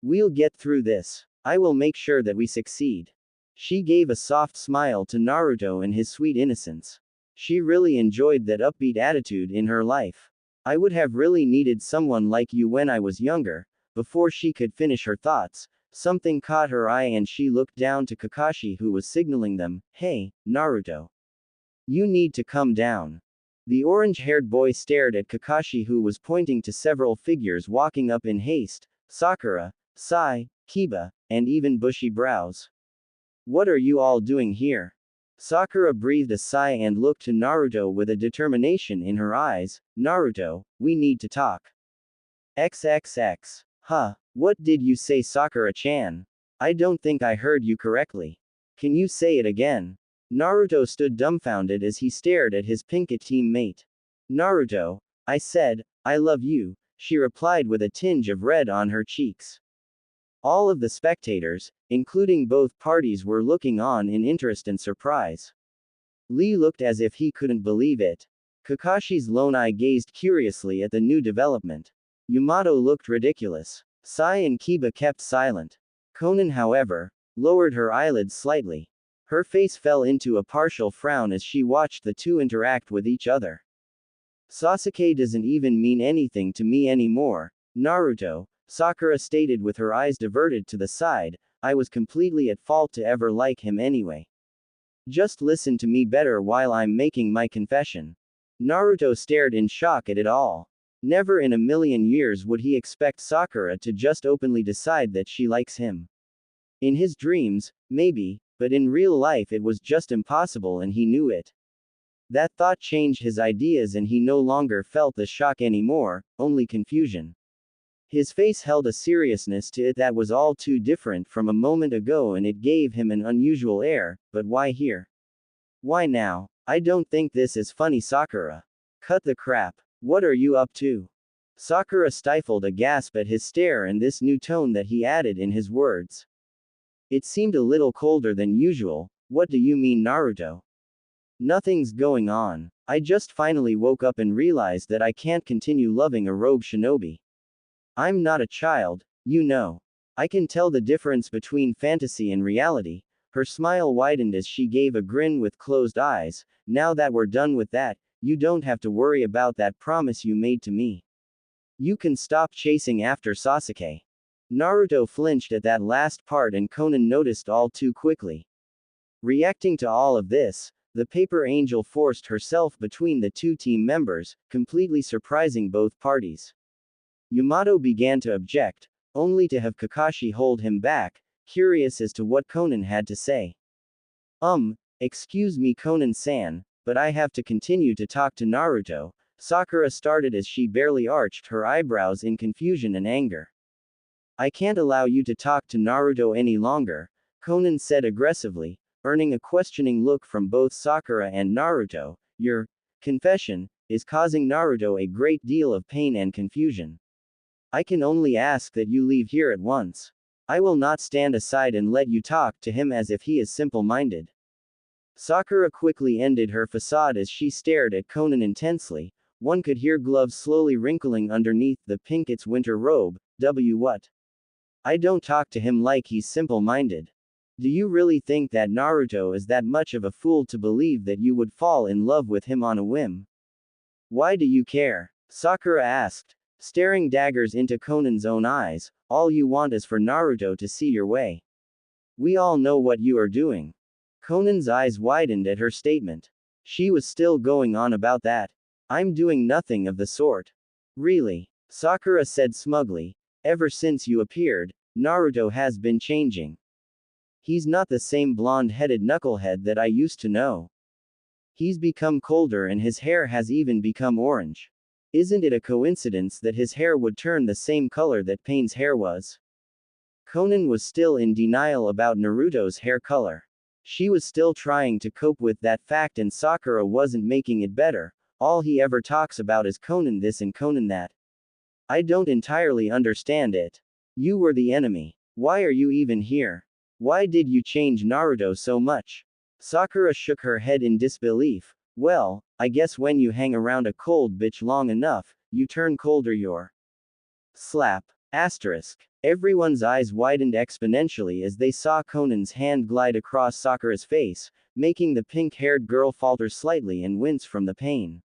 We'll get through this. I will make sure that we succeed. She gave a soft smile to Naruto and his sweet innocence. She really enjoyed that upbeat attitude in her life. I would have really needed someone like you when I was younger. Before she could finish her thoughts, something caught her eye and she looked down to Kakashi who was signaling them. Hey, Naruto. You need to come down. The orange-haired boy stared at Kakashi who was pointing to several figures walking up in haste. Sakura, Sai, Kiba, and even bushy brows. What are you all doing here? Sakura breathed a sigh and looked to Naruto with a determination in her eyes. Naruto, we need to talk. XXX. Huh, what did you say, Sakura-chan? I don't think I heard you correctly. Can you say it again? Naruto stood dumbfounded as he stared at his Pinkett teammate. Naruto, I said, I love you, she replied with a tinge of red on her cheeks. All of the spectators, including both parties, were looking on in interest and surprise. Lee looked as if he couldn't believe it. Kakashi's lone eye gazed curiously at the new development. Yamato looked ridiculous. Sai and Kiba kept silent. Konan, however, lowered her eyelids slightly. Her face fell into a partial frown as she watched the two interact with each other. Sasuke doesn't even mean anything to me anymore, Naruto, Sakura stated with her eyes diverted to the side. I was completely at fault to ever like him anyway. Just listen to me better while I'm making my confession. Naruto stared in shock at it all. Never in a million years would he expect Sakura to just openly decide that she likes him. In his dreams, maybe, but in real life it was just impossible and he knew it. That thought changed his ideas and he no longer felt the shock anymore, only confusion. His face held a seriousness to it that was all too different from a moment ago and it gave him an unusual air. But why here? Why now? I don't think this is funny, Sakura. Cut the crap. What are you up to? Sakura stifled a gasp at his stare and this new tone that he added in his words. It seemed a little colder than usual. What do you mean, Naruto? Nothing's going on. I just finally woke up and realized that I can't continue loving a rogue shinobi. I'm not a child, you know. I can tell the difference between fantasy and reality. Her smile widened as she gave a grin with closed eyes. Now that we're done with that, you don't have to worry about that promise you made to me. You can stop chasing after Sasuke. Naruto flinched at that last part and Konan noticed all too quickly. Reacting to all of this, the paper angel forced herself between the two team members, completely surprising both parties. Yamato began to object, only to have Kakashi hold him back, curious as to what Konan had to say. Excuse me, Konan-san, but I have to continue to talk to Naruto, Sakura started as she barely arched her eyebrows in confusion and anger. I can't allow you to talk to Naruto any longer, Konan said aggressively, earning a questioning look from both Sakura and Naruto. Your confession is causing Naruto a great deal of pain and confusion. I can only ask that you leave here at once. I will not stand aside and let you talk to him as if he is simple-minded. Sakura quickly ended her facade as she stared at Konan intensely. One could hear gloves slowly wrinkling underneath the Pinkett's winter robe. What? I don't talk to him like he's simple-minded. Do you really think that Naruto is that much of a fool to believe that you would fall in love with him on a whim? Why do you care? Sakura asked, staring daggers into Konan's own eyes. All you want is for Naruto to see your way. We all know what you are doing. Konan's eyes widened at her statement. She was still going on about that. I'm doing nothing of the sort. Really? Sakura said smugly. Ever since you appeared, Naruto has been changing. He's not the same blonde-headed knucklehead that I used to know. He's become colder and his hair has even become orange. Isn't it a coincidence that his hair would turn the same color that Pain's hair was? Konan was still in denial about Naruto's hair color. She was still trying to cope with that fact and Sakura wasn't making it better. All he ever talks about is Konan this and Konan that. I don't entirely understand it. You were the enemy. Why are you even here? Why did you change Naruto so much? Sakura shook her head in disbelief. Well, I guess when you hang around a cold bitch long enough, you turn colder. Your slap. Asterisk. Everyone's eyes widened exponentially as they saw Konan's hand glide across Sakura's face, making the pink-haired girl falter slightly and wince from the pain.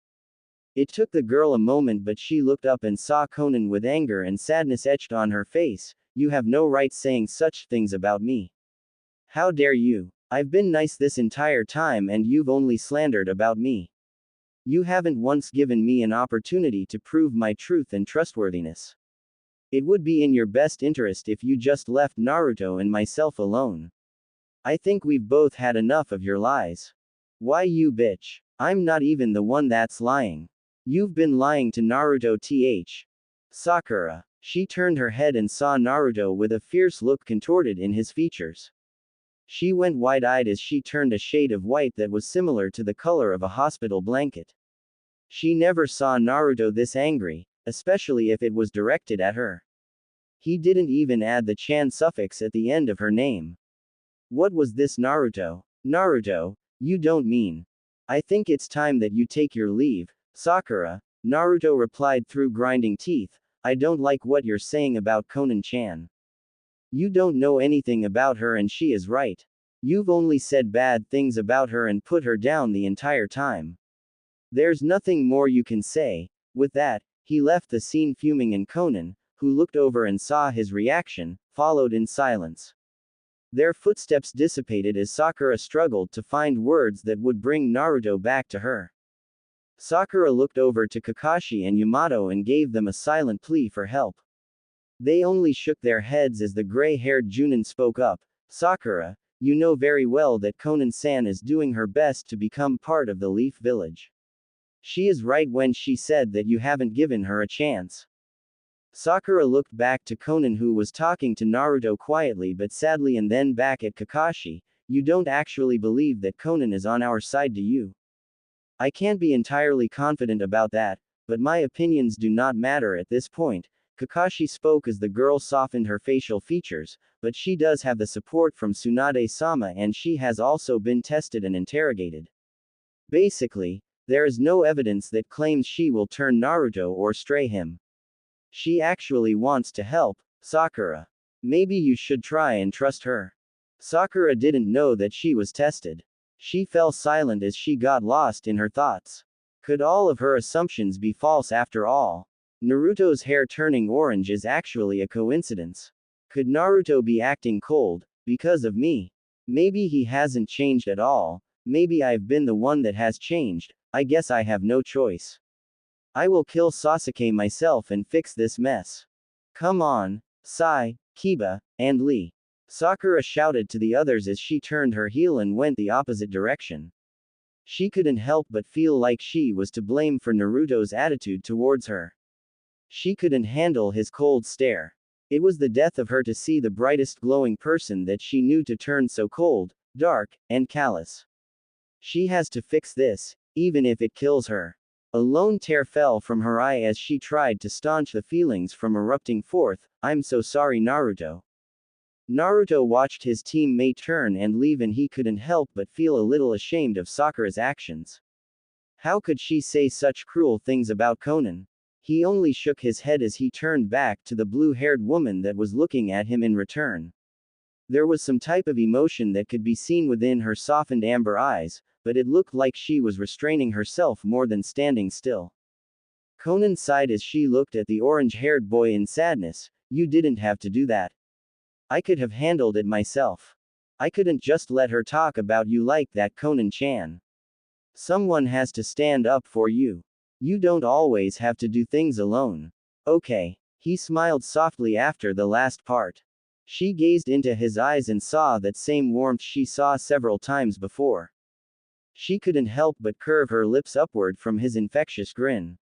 It took the girl a moment, but she looked up and saw Konan with anger and sadness etched on her face. You have no right saying such things about me. How dare you? I've been nice this entire time and you've only slandered about me. You haven't once given me an opportunity to prove my truth and trustworthiness. It would be in your best interest if you just left Naruto and myself alone. I think we've both had enough of your lies. Why you bitch? I'm not even the one that's lying. You've been lying to Naruto th. Sakura. She turned her head and saw Naruto with a fierce look contorted in his features. She went wide-eyed as she turned a shade of white that was similar to the color of a hospital blanket. She never saw Naruto this angry, especially if it was directed at her. He didn't even add the chan suffix at the end of her name. What was this Naruto? Naruto, you don't mean. I think it's time that you take your leave, Sakura, Naruto replied through grinding teeth. I don't like what you're saying about Konan-chan. You don't know anything about her and she is right. You've only said bad things about her and put her down the entire time. There's nothing more you can say. With that, he left the scene fuming and Konan, who looked over and saw his reaction, followed in silence. Their footsteps dissipated as Sakura struggled to find words that would bring Naruto back to her. Sakura looked over to Kakashi and Yamato and gave them a silent plea for help. They only shook their heads as the gray-haired Junin spoke up. Sakura, you know very well that Konan-san is doing her best to become part of the Leaf Village. She is right when she said that you haven't given her a chance. Sakura looked back to Konan who was talking to Naruto quietly but sadly and then back at Kakashi. You don't actually believe that Konan is on our side, do you? I can't be entirely confident about that, but my opinions do not matter at this point. Kakashi spoke as the girl softened her facial features, but she does have the support from Tsunade-sama and she has also been tested and interrogated. Basically, there is no evidence that claims she will turn Naruto or stray him. She actually wants to help, Sakura. Maybe you should try and trust her. Sakura didn't know that she was tested. She fell silent as she got lost in her thoughts. Could all of her assumptions be false after all? Naruto's hair turning orange is actually a coincidence. Could Naruto be acting cold, because of me? Maybe he hasn't changed at all. Maybe I've been the one that has changed. I guess I have no choice. I will kill Sasuke myself and fix this mess. Come on, Sai, Kiba, and Lee. Sakura shouted to the others as she turned her heel and went the opposite direction. She couldn't help but feel like she was to blame for Naruto's attitude towards her. She couldn't handle his cold stare. It was the death of her to see the brightest glowing person that she knew to turn so cold, dark, and callous. She has to fix this, even if it kills her. A lone tear fell from her eye as she tried to staunch the feelings from erupting forth. I'm so sorry, Naruto. Naruto watched his teammate turn and leave and he couldn't help but feel a little ashamed of Sakura's actions. How could she say such cruel things about Konan? He only shook his head as he turned back to the blue-haired woman that was looking at him in return. There was some type of emotion that could be seen within her softened amber eyes, but it looked like she was restraining herself more than standing still. Konan sighed as she looked at the orange-haired boy in sadness. You didn't have to do that. I could have handled it myself. I couldn't just let her talk about you like that, Konan-chan. Someone has to stand up for you. You don't always have to do things alone. Okay. He smiled softly after the last part. She gazed into his eyes and saw that same warmth she saw several times before. She couldn't help but curve her lips upward from his infectious grin.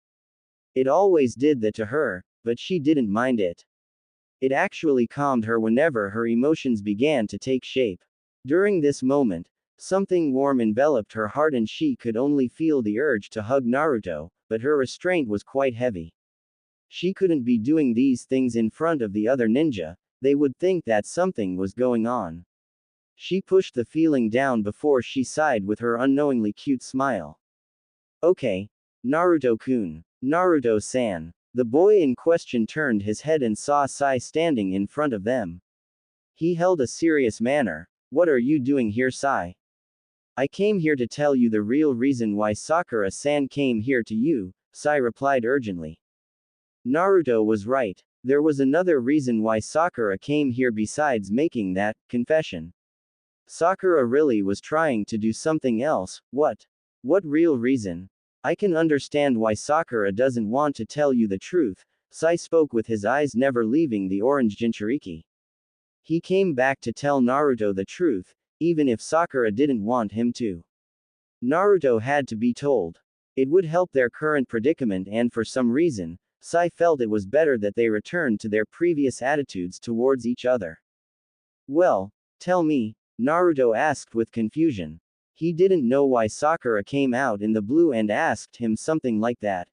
It always did that to her, but she didn't mind it. It actually calmed her whenever her emotions began to take shape. During this moment, something warm enveloped her heart and she could only feel the urge to hug Naruto, but her restraint was quite heavy. She couldn't be doing these things in front of the other ninja, they would think that something was going on. She pushed the feeling down before she sighed with her unknowingly cute smile. Okay. Naruto-kun. Naruto-san. The boy in question turned his head and saw Sai standing in front of them. He held a serious manner. What are you doing here, Sai? I came here to tell you the real reason why Sakura-san came here to you, Sai replied urgently. Naruto was right. There was another reason why Sakura came here besides making that confession. Sakura really was trying to do something else. What? What real reason? I can understand why Sakura doesn't want to tell you the truth, Sai spoke with his eyes never leaving the orange Jinchuriki. He came back to tell Naruto the truth, even if Sakura didn't want him to. Naruto had to be told. It would help their current predicament and for some reason, Sai felt it was better that they returned to their previous attitudes towards each other. Well, tell me, Naruto asked with confusion. He didn't know why Sakura came out in the blue and asked him something like that.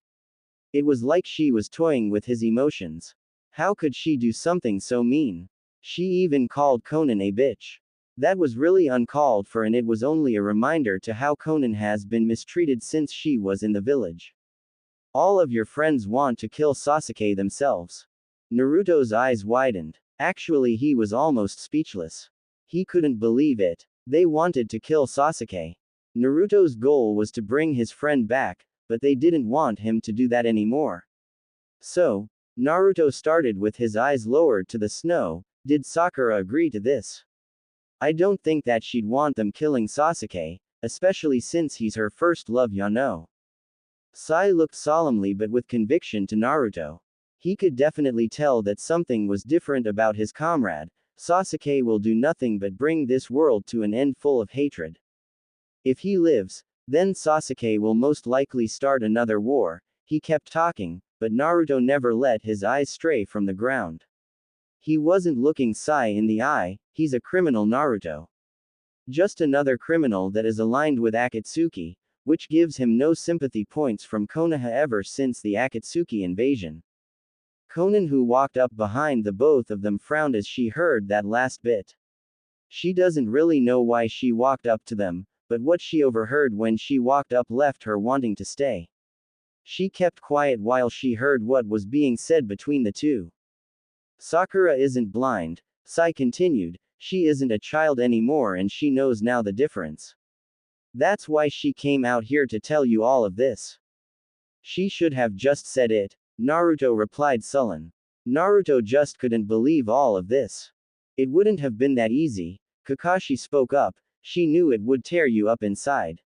It was like she was toying with his emotions. How could she do something so mean? She even called Konan a bitch. That was really uncalled for and it was only a reminder to how Konan has been mistreated since she was in the village. All of your friends want to kill Sasuke themselves. Naruto's eyes widened. Actually, he was almost speechless. He couldn't believe it. They wanted to kill Sasuke. Naruto's goal was to bring his friend back, but they didn't want him to do that anymore. So, Naruto started with his eyes lowered to the snow. Did Sakura agree to this? I don't think that she'd want them killing Sasuke, especially since he's her first love, you know. Sai looked solemnly but with conviction to Naruto. He could definitely tell that something was different about his comrade. Sasuke will do nothing but bring this world to an end full of hatred. If he lives, then Sasuke will most likely start another war. He kept talking, but Naruto never let his eyes stray from the ground. He wasn't looking Sai in the eye. He's a criminal, Naruto. Just another criminal that is aligned with Akatsuki, which gives him no sympathy points from Konoha ever since the Akatsuki invasion. Konan, who walked up behind the both of them, frowned as she heard that last bit. She doesn't really know why she walked up to them, but what she overheard when she walked up left her wanting to stay. She kept quiet while she heard what was being said between the two. Sakura isn't blind, Sai continued, she isn't a child anymore and she knows now the difference. That's why she came out here to tell you all of this. She should have just said it, Naruto replied sullen. Naruto just couldn't believe all of this. It wouldn't have been that easy, Kakashi spoke up, she knew it would tear you up inside.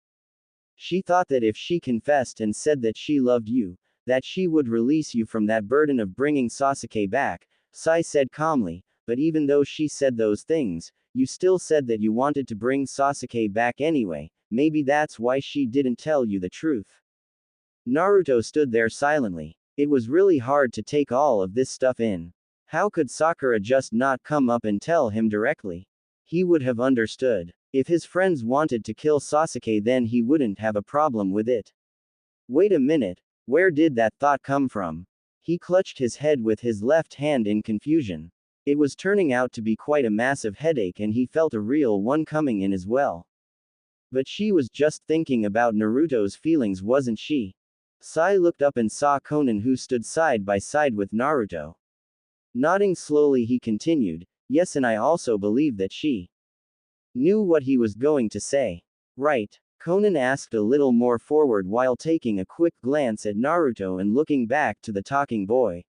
She thought that if she confessed and said that she loved you, that she would release you from that burden of bringing Sasuke back, Sai said calmly, but even though she said those things, you still said that you wanted to bring Sasuke back anyway, maybe that's why she didn't tell you the truth. Naruto stood there silently. It was really hard to take all of this stuff in. How could Sakura just not come up and tell him directly? He would have understood. If his friends wanted to kill Sasuke, then he wouldn't have a problem with it. Wait a minute, where did that thought come from? He clutched his head with his left hand in confusion. It was turning out to be quite a massive headache and he felt a real one coming in as well. But she was just thinking about Naruto's feelings, wasn't she? Sai looked up and saw Konan, who stood side by side with Naruto. Nodding slowly, he continued, yes, and I also believe that she knew what he was going to say. Right? Konan asked a little more forward while taking a quick glance at Naruto and looking back to the talking boy.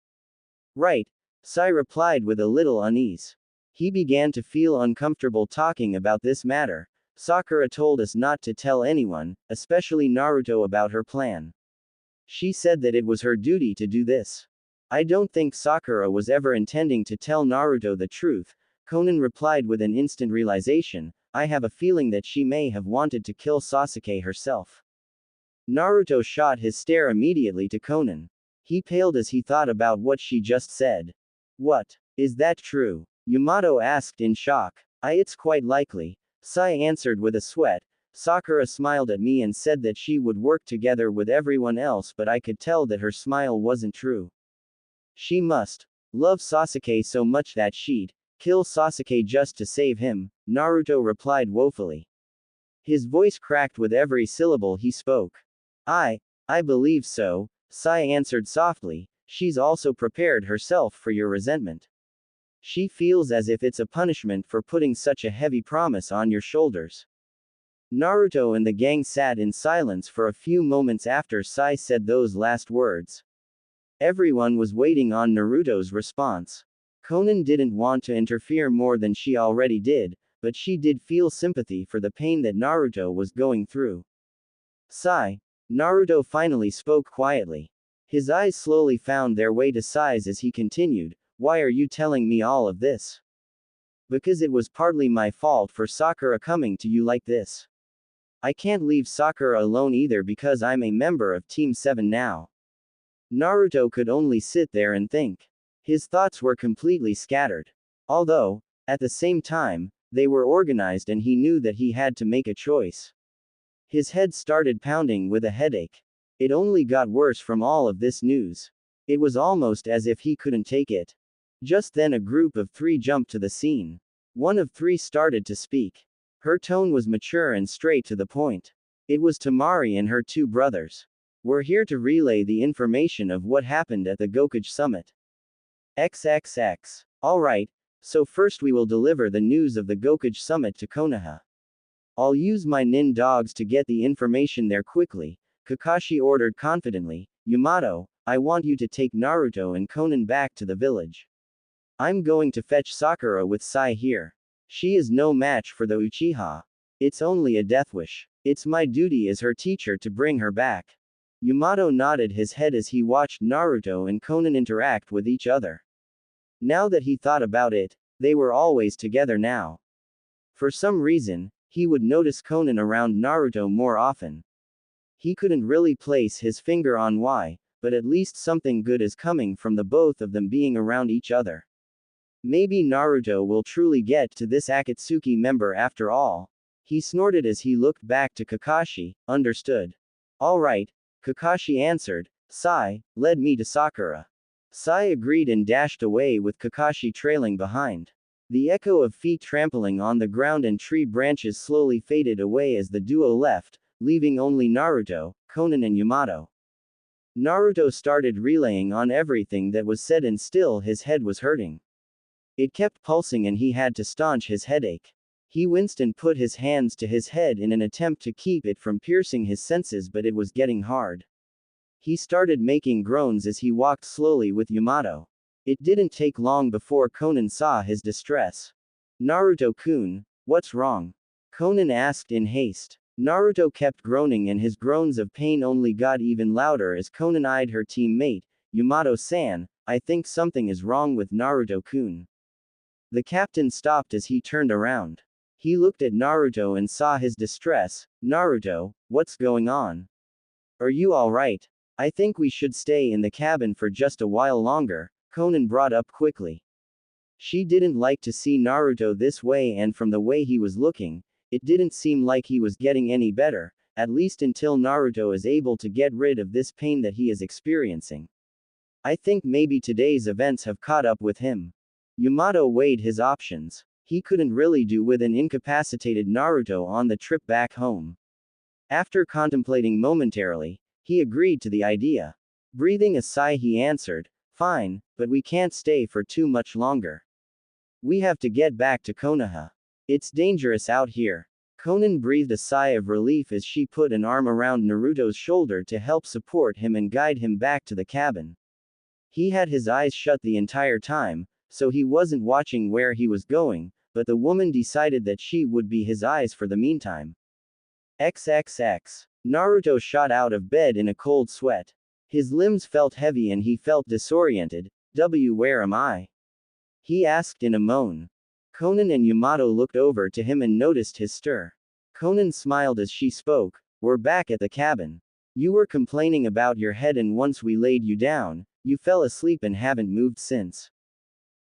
Right, Sai replied with a little unease. He began to feel uncomfortable talking about this matter. Sakura told us not to tell anyone, especially Naruto, about her plan. She said that it was her duty to do this. I don't think Sakura was ever intending to tell Naruto the truth, Konan replied with an instant realization. I have a feeling that she may have wanted to kill Sasuke herself. Naruto shot his stare immediately to Konan. He paled as he thought about what she just said. What? Is that true? Yamato asked in shock. It's quite likely. Sai answered with a sweat. Sakura smiled at me and said that she would work together with everyone else, but I could tell that her smile wasn't true. She must love Sasuke so much that she'd kill Sasuke just to save him, Naruto replied woefully. His voice cracked with every syllable he spoke. I believe so, Sai answered softly. She's also prepared herself for your resentment. She feels as if it's a punishment for putting such a heavy promise on your shoulders. Naruto and the gang sat in silence for a few moments after Sai said those last words. Everyone was waiting on Naruto's response. Konan didn't want to interfere more than she already did, but she did feel sympathy for the pain that Naruto was going through. Sai. Naruto finally spoke quietly. His eyes slowly found their way to Sai's as he continued, "Why are you telling me all of this?" "Because it was partly my fault for Sakura coming to you like this. I can't leave Sakura alone either because I'm a member of Team 7 now." Naruto could only sit there and think. His thoughts were completely scattered. Although, at the same time, they were organized and he knew that he had to make a choice. His head started pounding with a headache. It only got worse from all of this news. It was almost as if he couldn't take it. Just then a group of 3 jumped to the scene. One of 3 started to speak. Her tone was mature and straight to the point. It was Tamari and her 2 brothers. "We're here to relay the information of what happened at the Gokage Summit. XXX. Alright, so first we will deliver the news of the Gokage Summit to Konoha. I'll use my nin dogs to get the information there quickly," Kakashi ordered confidently. "Yamato, I want you to take Naruto and Konan back to the village. I'm going to fetch Sakura with Sai here. She is no match for the Uchiha. It's only a death wish. It's my duty as her teacher to bring her back." Yamato nodded his head as he watched Naruto and Konan interact with each other. Now that he thought about it, they were always together now. For some reason, he would notice Konan around Naruto more often. He couldn't really place his finger on why, but at least something good is coming from the both of them being around each other. Maybe Naruto will truly get to this Akatsuki member after all. He snorted as he looked back to Kakashi. "Understood. Alright," Kakashi answered. "Sai, led me to Sakura." Sai agreed and dashed away with Kakashi trailing behind. The echo of feet trampling on the ground and tree branches slowly faded away as the duo left, leaving only Naruto, Konan and Yamato. Naruto started relaying on everything that was said and still his head was hurting. It kept pulsing and he had to staunch his headache. He winced and put his hands to his head in an attempt to keep it from piercing his senses, but it was getting hard. He started making groans as he walked slowly with Yamato. It didn't take long before Konan saw his distress. "Naruto-kun, what's wrong?" Konan asked in haste. Naruto kept groaning and his groans of pain only got even louder as Konan eyed her teammate, "Yamato-san, I think something is wrong with Naruto-kun." The captain stopped as he turned around. He looked at Naruto and saw his distress. "Naruto, what's going on? Are you alright? I think we should stay in the cabin for just a while longer," Konan brought up quickly. She didn't like to see Naruto this way, and from the way he was looking, it didn't seem like he was getting any better, at least until Naruto is able to get rid of this pain that he is experiencing. "I think maybe today's events have caught up with him." Yamato weighed his options. He couldn't really do with an incapacitated Naruto on the trip back home. After contemplating momentarily, he agreed to the idea. Breathing a sigh, he answered, "Fine, but we can't stay for too much longer. We have to get back to Konoha. It's dangerous out here." Konan breathed a sigh of relief as she put an arm around Naruto's shoulder to help support him and guide him back to the cabin. He had his eyes shut the entire time, so he wasn't watching where he was going, but the woman decided that she would be his eyes for the meantime. XXX. Naruto shot out of bed in a cold sweat. His limbs felt heavy and he felt disoriented. Where am I?" he asked in a moan. Konan and Yamato looked over to him and noticed his stir. Konan smiled as she spoke, "We're back at the cabin. You were complaining about your head and once we laid you down, you fell asleep and haven't moved since.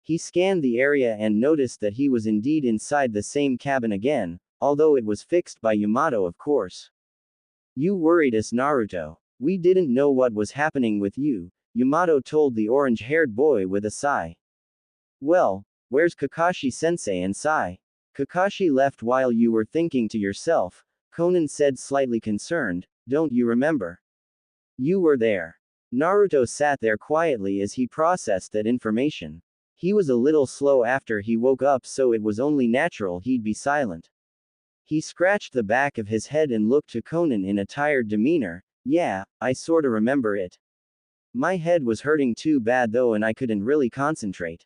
He scanned the area and noticed that he was indeed inside the same cabin again, although it was fixed by Yamato of course. You worried us, Naruto. We didn't know what was happening with you, Yamato told the orange-haired boy with a sigh. Well, where's Kakashi-sensei and Sai? Kakashi left while you were thinking to yourself, Konan said slightly concerned, don't you remember? You were there. Naruto sat there quietly as he processed that information. He was a little slow after he woke up, so it was only natural he'd be silent. He scratched the back of his head and looked to Konan in a tired demeanor. Yeah, I sorta remember it. My head was hurting too bad though and I couldn't really concentrate.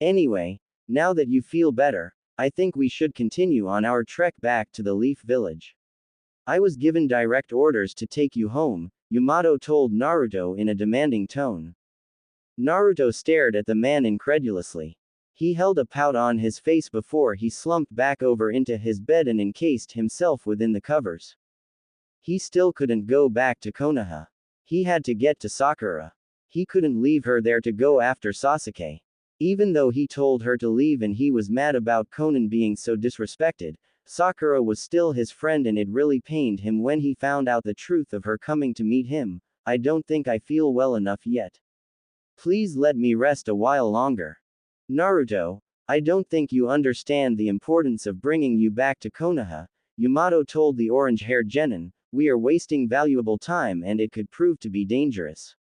Anyway, now that you feel better, I think we should continue on our trek back to the Leaf Village. I was given direct orders to take you home, Yamato told Naruto in a demanding tone. Naruto stared at the man incredulously. He held a pout on his face before he slumped back over into his bed and encased himself within the covers. He still couldn't go back to Konoha. He had to get to Sakura. He couldn't leave her there to go after Sasuke. Even though he told her to leave and he was mad about Konan being so disrespected, Sakura was still his friend and it really pained him when he found out the truth of her coming to meet him. I don't think I feel well enough yet. Please let me rest a while longer. Naruto, I don't think you understand the importance of bringing you back to Konoha, Yamato told the orange-haired genin. We are wasting valuable time and it could prove to be dangerous.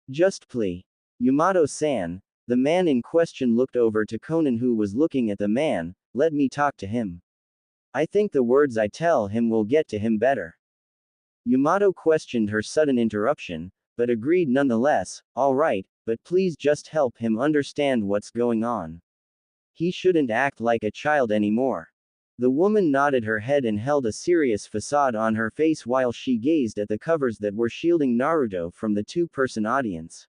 Just please. Yamato-san, the man in question looked over to Konan who was looking at the man, let me talk to him. I think the words I tell him will get to him better. Yamato questioned her sudden interruption, but agreed nonetheless, alright, but please just help him understand what's going on. He shouldn't act like a child anymore. The woman nodded her head and held a serious facade on her face while she gazed at the covers that were shielding Naruto from the two-person audience.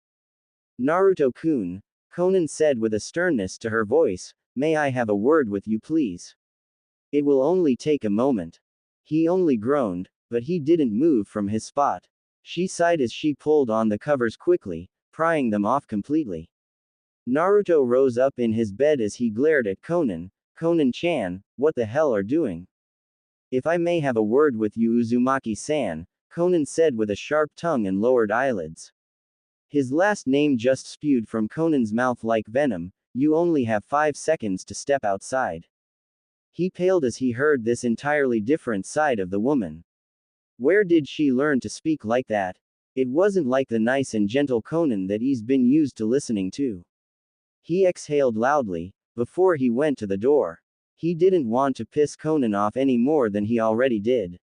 Naruto-kun, Konan said with a sternness to her voice, may I have a word with you please? It will only take a moment. He only groaned, but he didn't move from his spot. She sighed as she pulled on the covers quickly, prying them off completely. Naruto rose up in his bed as he glared at Konan. Konan-chan, what the hell are doing? If I may have a word with you Uzumaki-san, Konan said with a sharp tongue and lowered eyelids. His last name just spewed from Konan's mouth like venom, you only have 5 seconds to step outside. He paled as he heard this entirely different side of the woman. Where did she learn to speak like that? It wasn't like the nice and gentle Konan that he's been used to listening to. He exhaled loudly, before he went to the door. He didn't want to piss Konan off any more than he already did.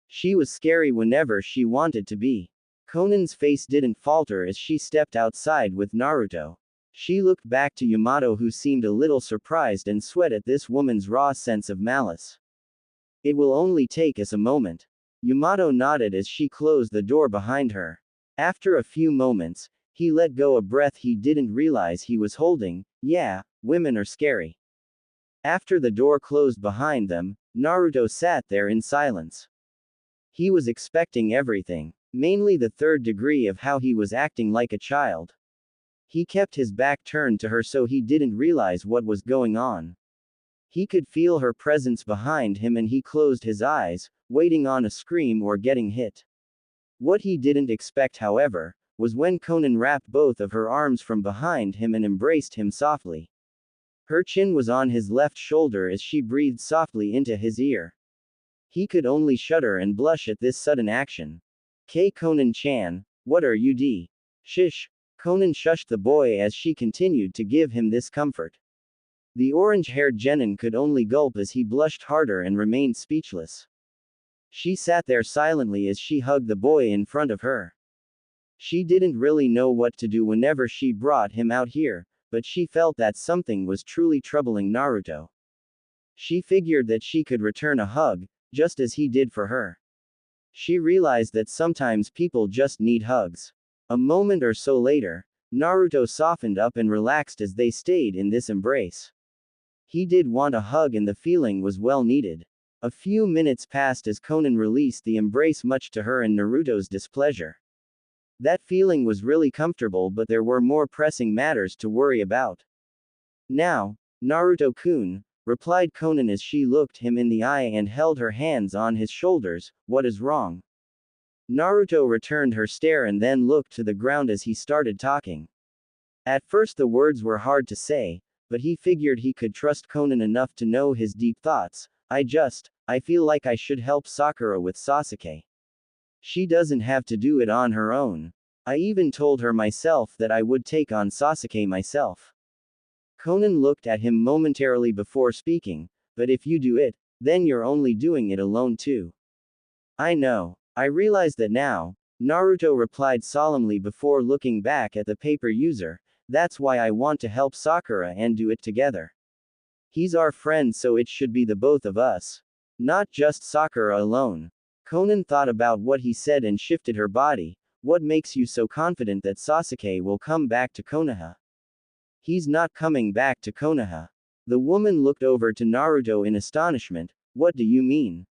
She was scary whenever she wanted to be. Konan's face didn't falter as she stepped outside with Naruto. She looked back to Yamato who seemed a little surprised and sweat at this woman's raw sense of malice. It will only take us a moment. Yamato nodded as she closed the door behind her. After a few moments, he let go a breath he didn't realize he was holding. Yeah, women are scary. After the door closed behind them, Naruto sat there in silence. He was expecting everything, mainly the third degree of how he was acting like a child. He kept his back turned to her so he didn't realize what was going on. He could feel her presence behind him and he closed his eyes, waiting on a scream or getting hit. What he didn't expect, however, was when Konan wrapped both of her arms from behind him and embraced him softly. Her chin was on his left shoulder as she breathed softly into his ear. He could only shudder and blush at this sudden action. Konan-chan, what are you d? Shish. Konan shushed the boy as she continued to give him this comfort. The orange-haired genin could only gulp as he blushed harder and remained speechless. She sat there silently as she hugged the boy in front of her. She didn't really know what to do whenever she brought him out here, but she felt that something was truly troubling Naruto. She figured that she could return a hug, just as he did for her. She realized that sometimes people just need hugs. A moment or so later, Naruto softened up and relaxed as they stayed in this embrace. He did want a hug and the feeling was well needed. A few minutes passed as Konan released the embrace, much to her and Naruto's displeasure. That feeling was really comfortable, but there were more pressing matters to worry about. Now, Naruto-kun, replied Konan as she looked him in the eye and held her hands on his shoulders, what is wrong? Naruto returned her stare and then looked to the ground as he started talking. At first the words were hard to say, but he figured he could trust Konan enough to know his deep thoughts. I feel like I should help Sakura with Sasuke. She doesn't have to do it on her own. I even told her myself that I would take on Sasuke myself. Konan looked at him momentarily before speaking, but if you do it, then you're only doing it alone too. I know. I realize that now, Naruto replied solemnly before looking back at the paper user. That's why I want to help Sakura and do it together. He's our friend, so it should be the both of us. Not just Sakura alone. Konan thought about what he said and shifted her body. What makes you so confident that Sasuke will come back to Konoha? He's not coming back to Konoha. The woman looked over to Naruto in astonishment. What do you mean?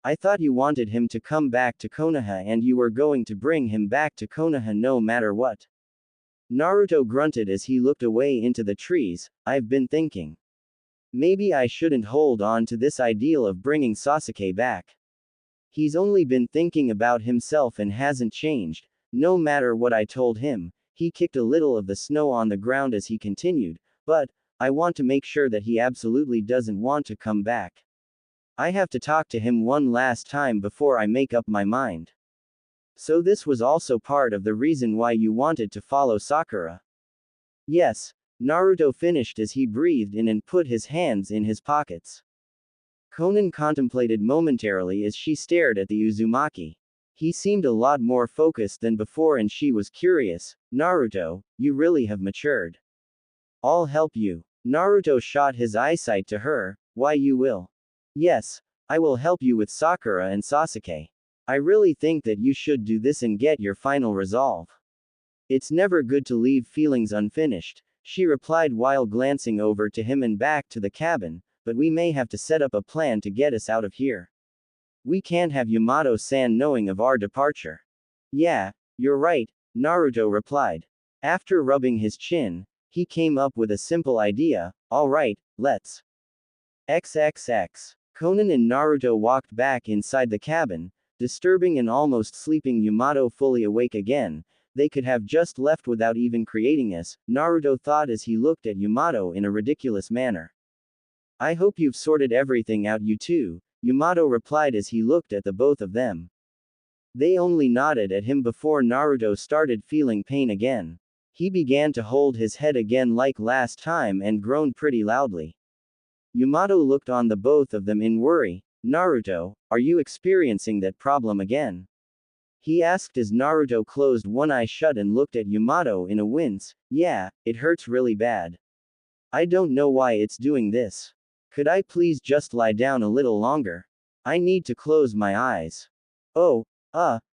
I thought you wanted him to come back to Konoha and you were going to bring him back to Konoha no matter what. Naruto grunted as he looked away into the trees. I've been thinking. Maybe I shouldn't hold on to this ideal of bringing Sasuke back. He's only been thinking about himself and hasn't changed, no matter what I told him. He kicked a little of the snow on the ground as he continued, but I want to make sure that he absolutely doesn't want to come back. I have to talk to him one last time before I make up my mind. So this was also part of the reason why you wanted to follow Sakura? Yes, Naruto finished as he breathed in and put his hands in his pockets. Konan contemplated momentarily as she stared at the Uzumaki. He seemed a lot more focused than before and she was curious. Naruto, you really have matured. I'll help you. Naruto shot his eyesight to her. Why you will? Yes, I will help you with Sakura and Sasuke. I really think that you should do this and get your final resolve. It's never good to leave feelings unfinished, she replied while glancing over to him and back to the cabin, but we may have to set up a plan to get us out of here. We can't have Yamato-san knowing of our departure. Yeah, you're right, Naruto replied. After rubbing his chin, he came up with a simple idea. Alright, let's. XXX. Konan and Naruto walked back inside the cabin, disturbing an almost sleeping Yamato fully awake again. They could have just left without even creating us, Naruto thought as he looked at Yamato in a ridiculous manner. I hope you've sorted everything out, you two, Yamato replied as he looked at the both of them. They only nodded at him before Naruto started feeling pain again. He began to hold his head again like last time and groaned pretty loudly. Yamato looked on the both of them in worry. Naruto, are you experiencing that problem again? He asked as Naruto closed one eye shut and looked at Yamato in a wince. Yeah, it hurts really bad. I don't know why it's doing this. Could I please just lie down a little longer? I need to close my eyes. Oh,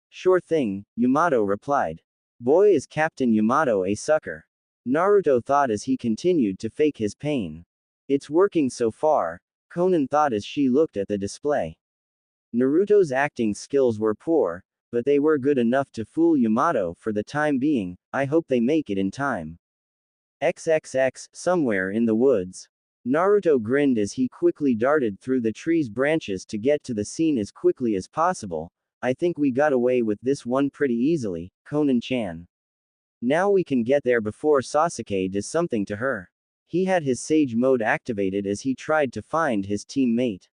sure thing, Yamato replied. Boy, is Captain Yamato a sucker. Naruto thought as he continued to fake his pain. It's working so far, Konan thought as she looked at the display. Naruto's acting skills were poor, but they were good enough to fool Yamato for the time being. I hope they make it in time. XXX, somewhere in the woods. Naruto grinned as he quickly darted through the tree's branches to get to the scene as quickly as possible. I think we got away with this one pretty easily, Konan-chan. Now we can get there before Sasuke does something to her. He had his Sage mode activated as he tried to find his teammate.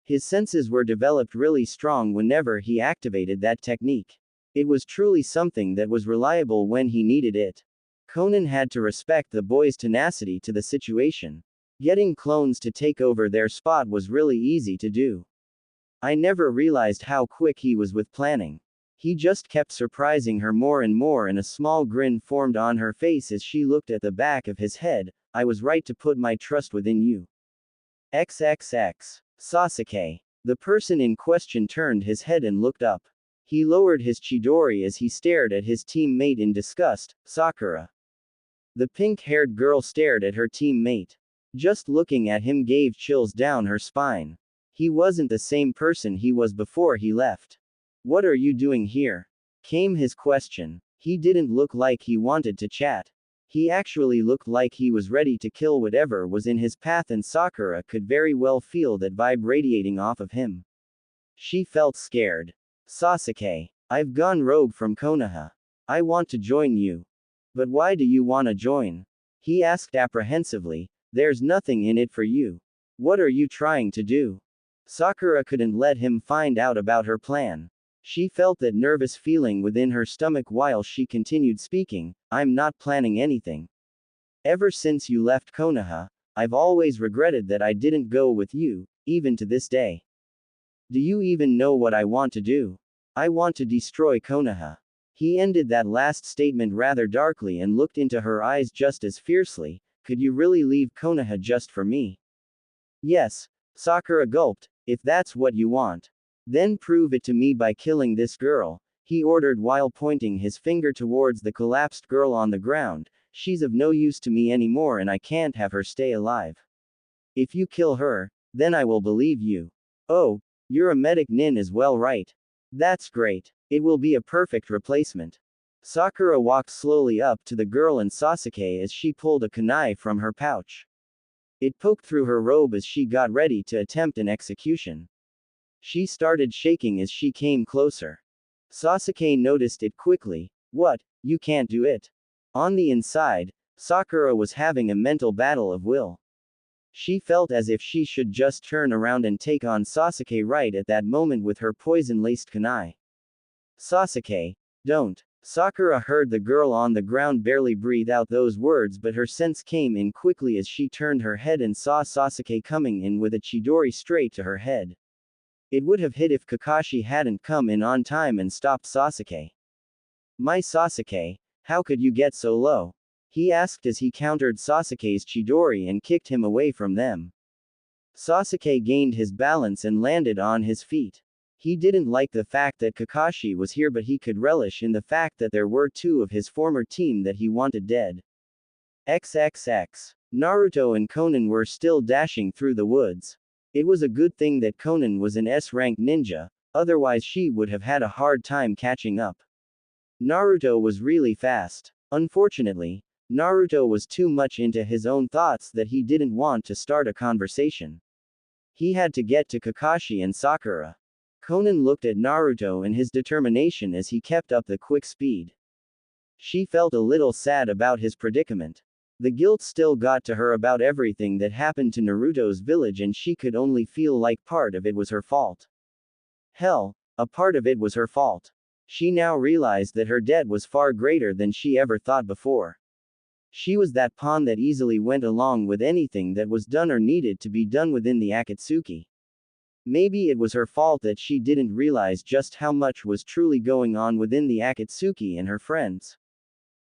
His senses were developed really strong whenever he activated that technique. It was truly something that was reliable when he needed it. Konan had to respect the boy's tenacity to the situation. Getting clones to take over their spot was really easy to do. I never realized how quick he was with planning. He just kept surprising her more and more and a small grin formed on her face as she looked at the back of his head. I was right to put my trust within you. XXX. Sasuke. The person in question turned his head and looked up. He lowered his Chidori as he stared at his teammate in disgust. Sakura. The pink-haired girl stared at her teammate. Just looking at him gave chills down her spine. He wasn't the same person he was before he left. What are you doing here? Came his question. He didn't look like he wanted to chat. He actually looked like he was ready to kill whatever was in his path, and Sakura could very well feel that vibe radiating off of him. She felt scared. Sasuke, I've gone rogue from Konoha. I want to join you. But why do you want to join? He asked apprehensively. There's nothing in it for you. What are you trying to do? Sakura couldn't let him find out about her plan. She felt that nervous feeling within her stomach while she continued speaking. I'm not planning anything. Ever since you left Konoha, I've always regretted that I didn't go with you, even to this day. Do you even know what I want to do? I want to destroy Konoha. He ended that last statement rather darkly and looked into her eyes just as fiercely. Could you really leave Konoha just for me? Yes, Sakura gulped. If that's what you want, then prove it to me by killing this girl, he ordered while pointing his finger towards the collapsed girl on the ground. She's of no use to me anymore and I can't have her stay alive. If you kill her, then I will believe you. Oh, you're a medic nin as well, right? That's great. It will be a perfect replacement. Sakura walked slowly up to the girl and Sasuke as she pulled a kunai from her pouch. It poked through her robe as she got ready to attempt an execution. She started shaking as she came closer. Sasuke noticed it quickly. What? You can't do it. On the inside, Sakura was having a mental battle of will. She felt as if she should just turn around and take on Sasuke right at that moment with her poison-laced kunai. Sasuke, don't. Sakura heard the girl on the ground barely breathe out those words, but her sense came in quickly as she turned her head and saw Sasuke coming in with a chidori straight to her head. It would have hit if Kakashi hadn't come in on time and stopped Sasuke. My Sasuke, how could you get so low? He asked as he countered Sasuke's chidori and kicked him away from them. Sasuke gained his balance and landed on his feet. He didn't like the fact that Kakashi was here, but he could relish in the fact that there were two of his former team that he wanted dead. XXX. Naruto and Konan were still dashing through the woods. It was a good thing that Konan was an S-rank ninja, otherwise she would have had a hard time catching up. Naruto was really fast. Unfortunately, Naruto was too much into his own thoughts that he didn't want to start a conversation. He had to get to Kakashi and Sakura. Konan looked at Naruto and his determination as he kept up the quick speed. She felt a little sad about his predicament. The guilt still got to her about everything that happened to Naruto's village, and she could only feel like part of it was her fault. Hell, a part of it was her fault. She now realized that her debt was far greater than she ever thought before. She was that pawn that easily went along with anything that was done or needed to be done within the Akatsuki. Maybe it was her fault that she didn't realize just how much was truly going on within the Akatsuki and her friends.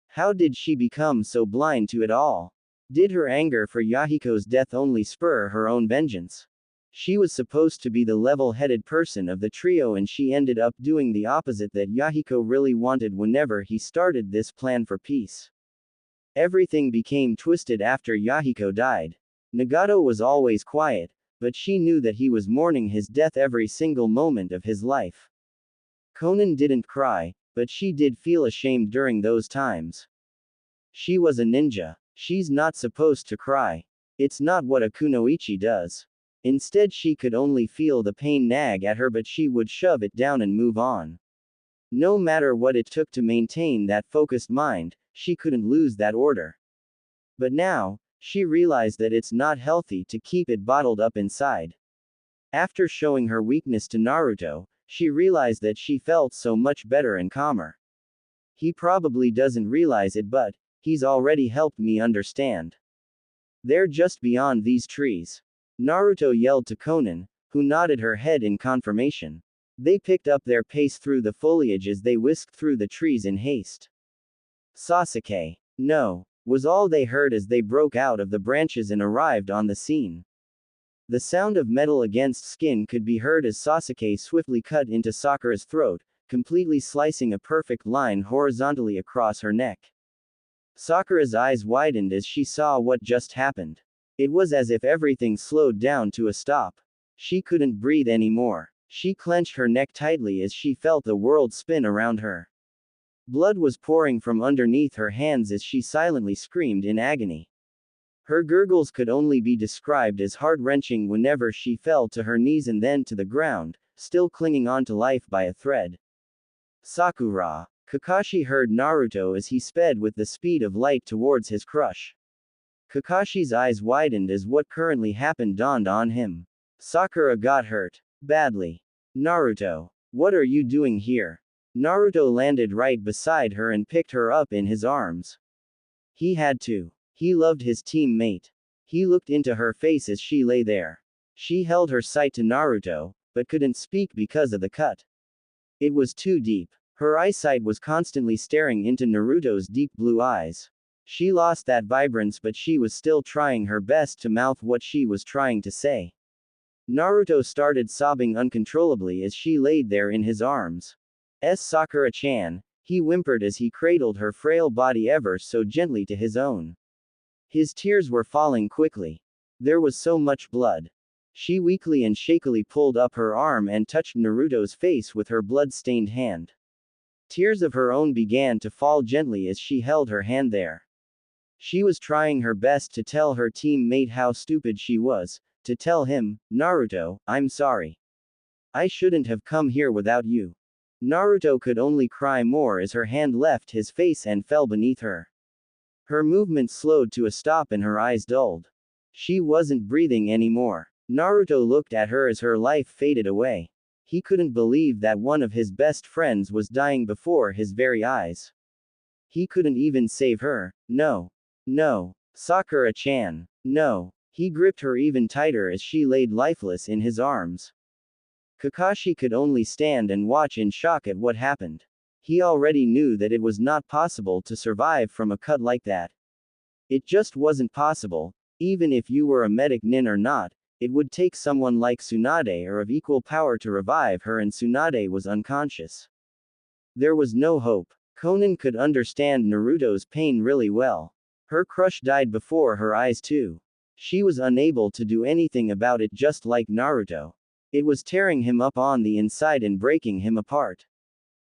How did she become so blind to it all? Did her anger for Yahiko's death only spur her own vengeance? She was supposed to be the level-headed person of the trio, and she ended up doing the opposite that Yahiko really wanted whenever he started this plan for peace. Everything became twisted after Yahiko died. Nagato was always quiet, but she knew that he was mourning his death every single moment of his life. Konan didn't cry, but she did feel ashamed during those times. She was a ninja. She's not supposed to cry. It's not what a kunoichi does. Instead, she could only feel the pain nag at her, but she would shove it down and move on. No matter what it took to maintain that focused mind, she couldn't lose that order. But now, she realized that it's not healthy to keep it bottled up inside. After showing her weakness to Naruto, she realized that she felt so much better and calmer. He probably doesn't realize it, but he's already helped me understand. They're just beyond these trees. Naruto yelled to Konan, who nodded her head in confirmation. They picked up their pace through the foliage as they whisked through the trees in haste. Sasuke, no, was all they heard as they broke out of the branches and arrived on the scene. The sound of metal against skin could be heard as Sasuke swiftly cut into Sakura's throat, completely slicing a perfect line horizontally across her neck. Sakura's eyes widened as she saw what just happened. It was as if everything slowed down to a stop. She couldn't breathe anymore. She clenched her neck tightly as she felt the world spin around her. Blood was pouring from underneath her hands as she silently screamed in agony. Her gurgles could only be described as heart-wrenching whenever she fell to her knees and then to the ground, still clinging on to life by a thread. Sakura. Kakashi heard Naruto as he sped with the speed of light towards his crush. Kakashi's eyes widened as what currently happened dawned on him. Sakura got hurt. Badly. Naruto. What are you doing here? Naruto landed right beside her and picked her up in his arms. He had to. He loved his teammate. He looked into her face as she lay there. She held her sight to Naruto, but couldn't speak because of the cut. It was too deep. Her eyesight was constantly staring into Naruto's deep blue eyes. She lost that vibrance, but she was still trying her best to mouth what she was trying to say. Naruto started sobbing uncontrollably as she laid there in his arms. Sakura-chan, he whimpered as he cradled her frail body ever so gently to his own. His tears were falling quickly. There was so much blood. She weakly and shakily pulled up her arm and touched Naruto's face with her blood-stained hand. Tears of her own began to fall gently as she held her hand there. She was trying her best to tell her teammate how stupid she was, to tell him, Naruto, I'm sorry. I shouldn't have come here without you. Naruto could only cry more as her hand left his face and fell beneath her. Her movement slowed to a stop and her eyes dulled. She wasn't breathing anymore. Naruto looked at her as her life faded away. He couldn't believe that one of his best friends was dying before his very eyes. He couldn't even save her. No. No. Sakura-chan. No. He gripped her even tighter as she laid lifeless in his arms. Kakashi could only stand and watch in shock at what happened. He already knew that it was not possible to survive from a cut like that. It just wasn't possible. Even if you were a medic nin or not, it would take someone like Tsunade or of equal power to revive her, and Tsunade was unconscious. There was no hope. Konan could understand Naruto's pain really well. Her crush died before her eyes too. She was unable to do anything about it, just like Naruto. It was tearing him up on the inside and breaking him apart.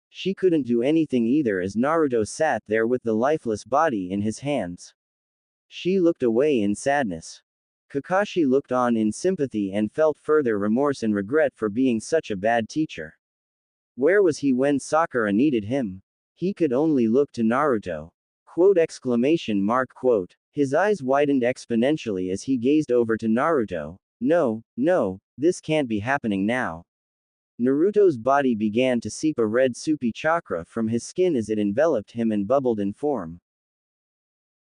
She couldn't do anything either as Naruto sat there with the lifeless body in his hands. She looked away in sadness. Kakashi looked on in sympathy and felt further remorse and regret for being such a bad teacher. Where was he when Sakura needed him? He could only look to Naruto. Quote exclamation mark quote. His eyes widened exponentially as he gazed over to Naruto. No, no, this can't be happening now. Naruto's body began to seep a red soupy chakra from his skin as it enveloped him and bubbled in form.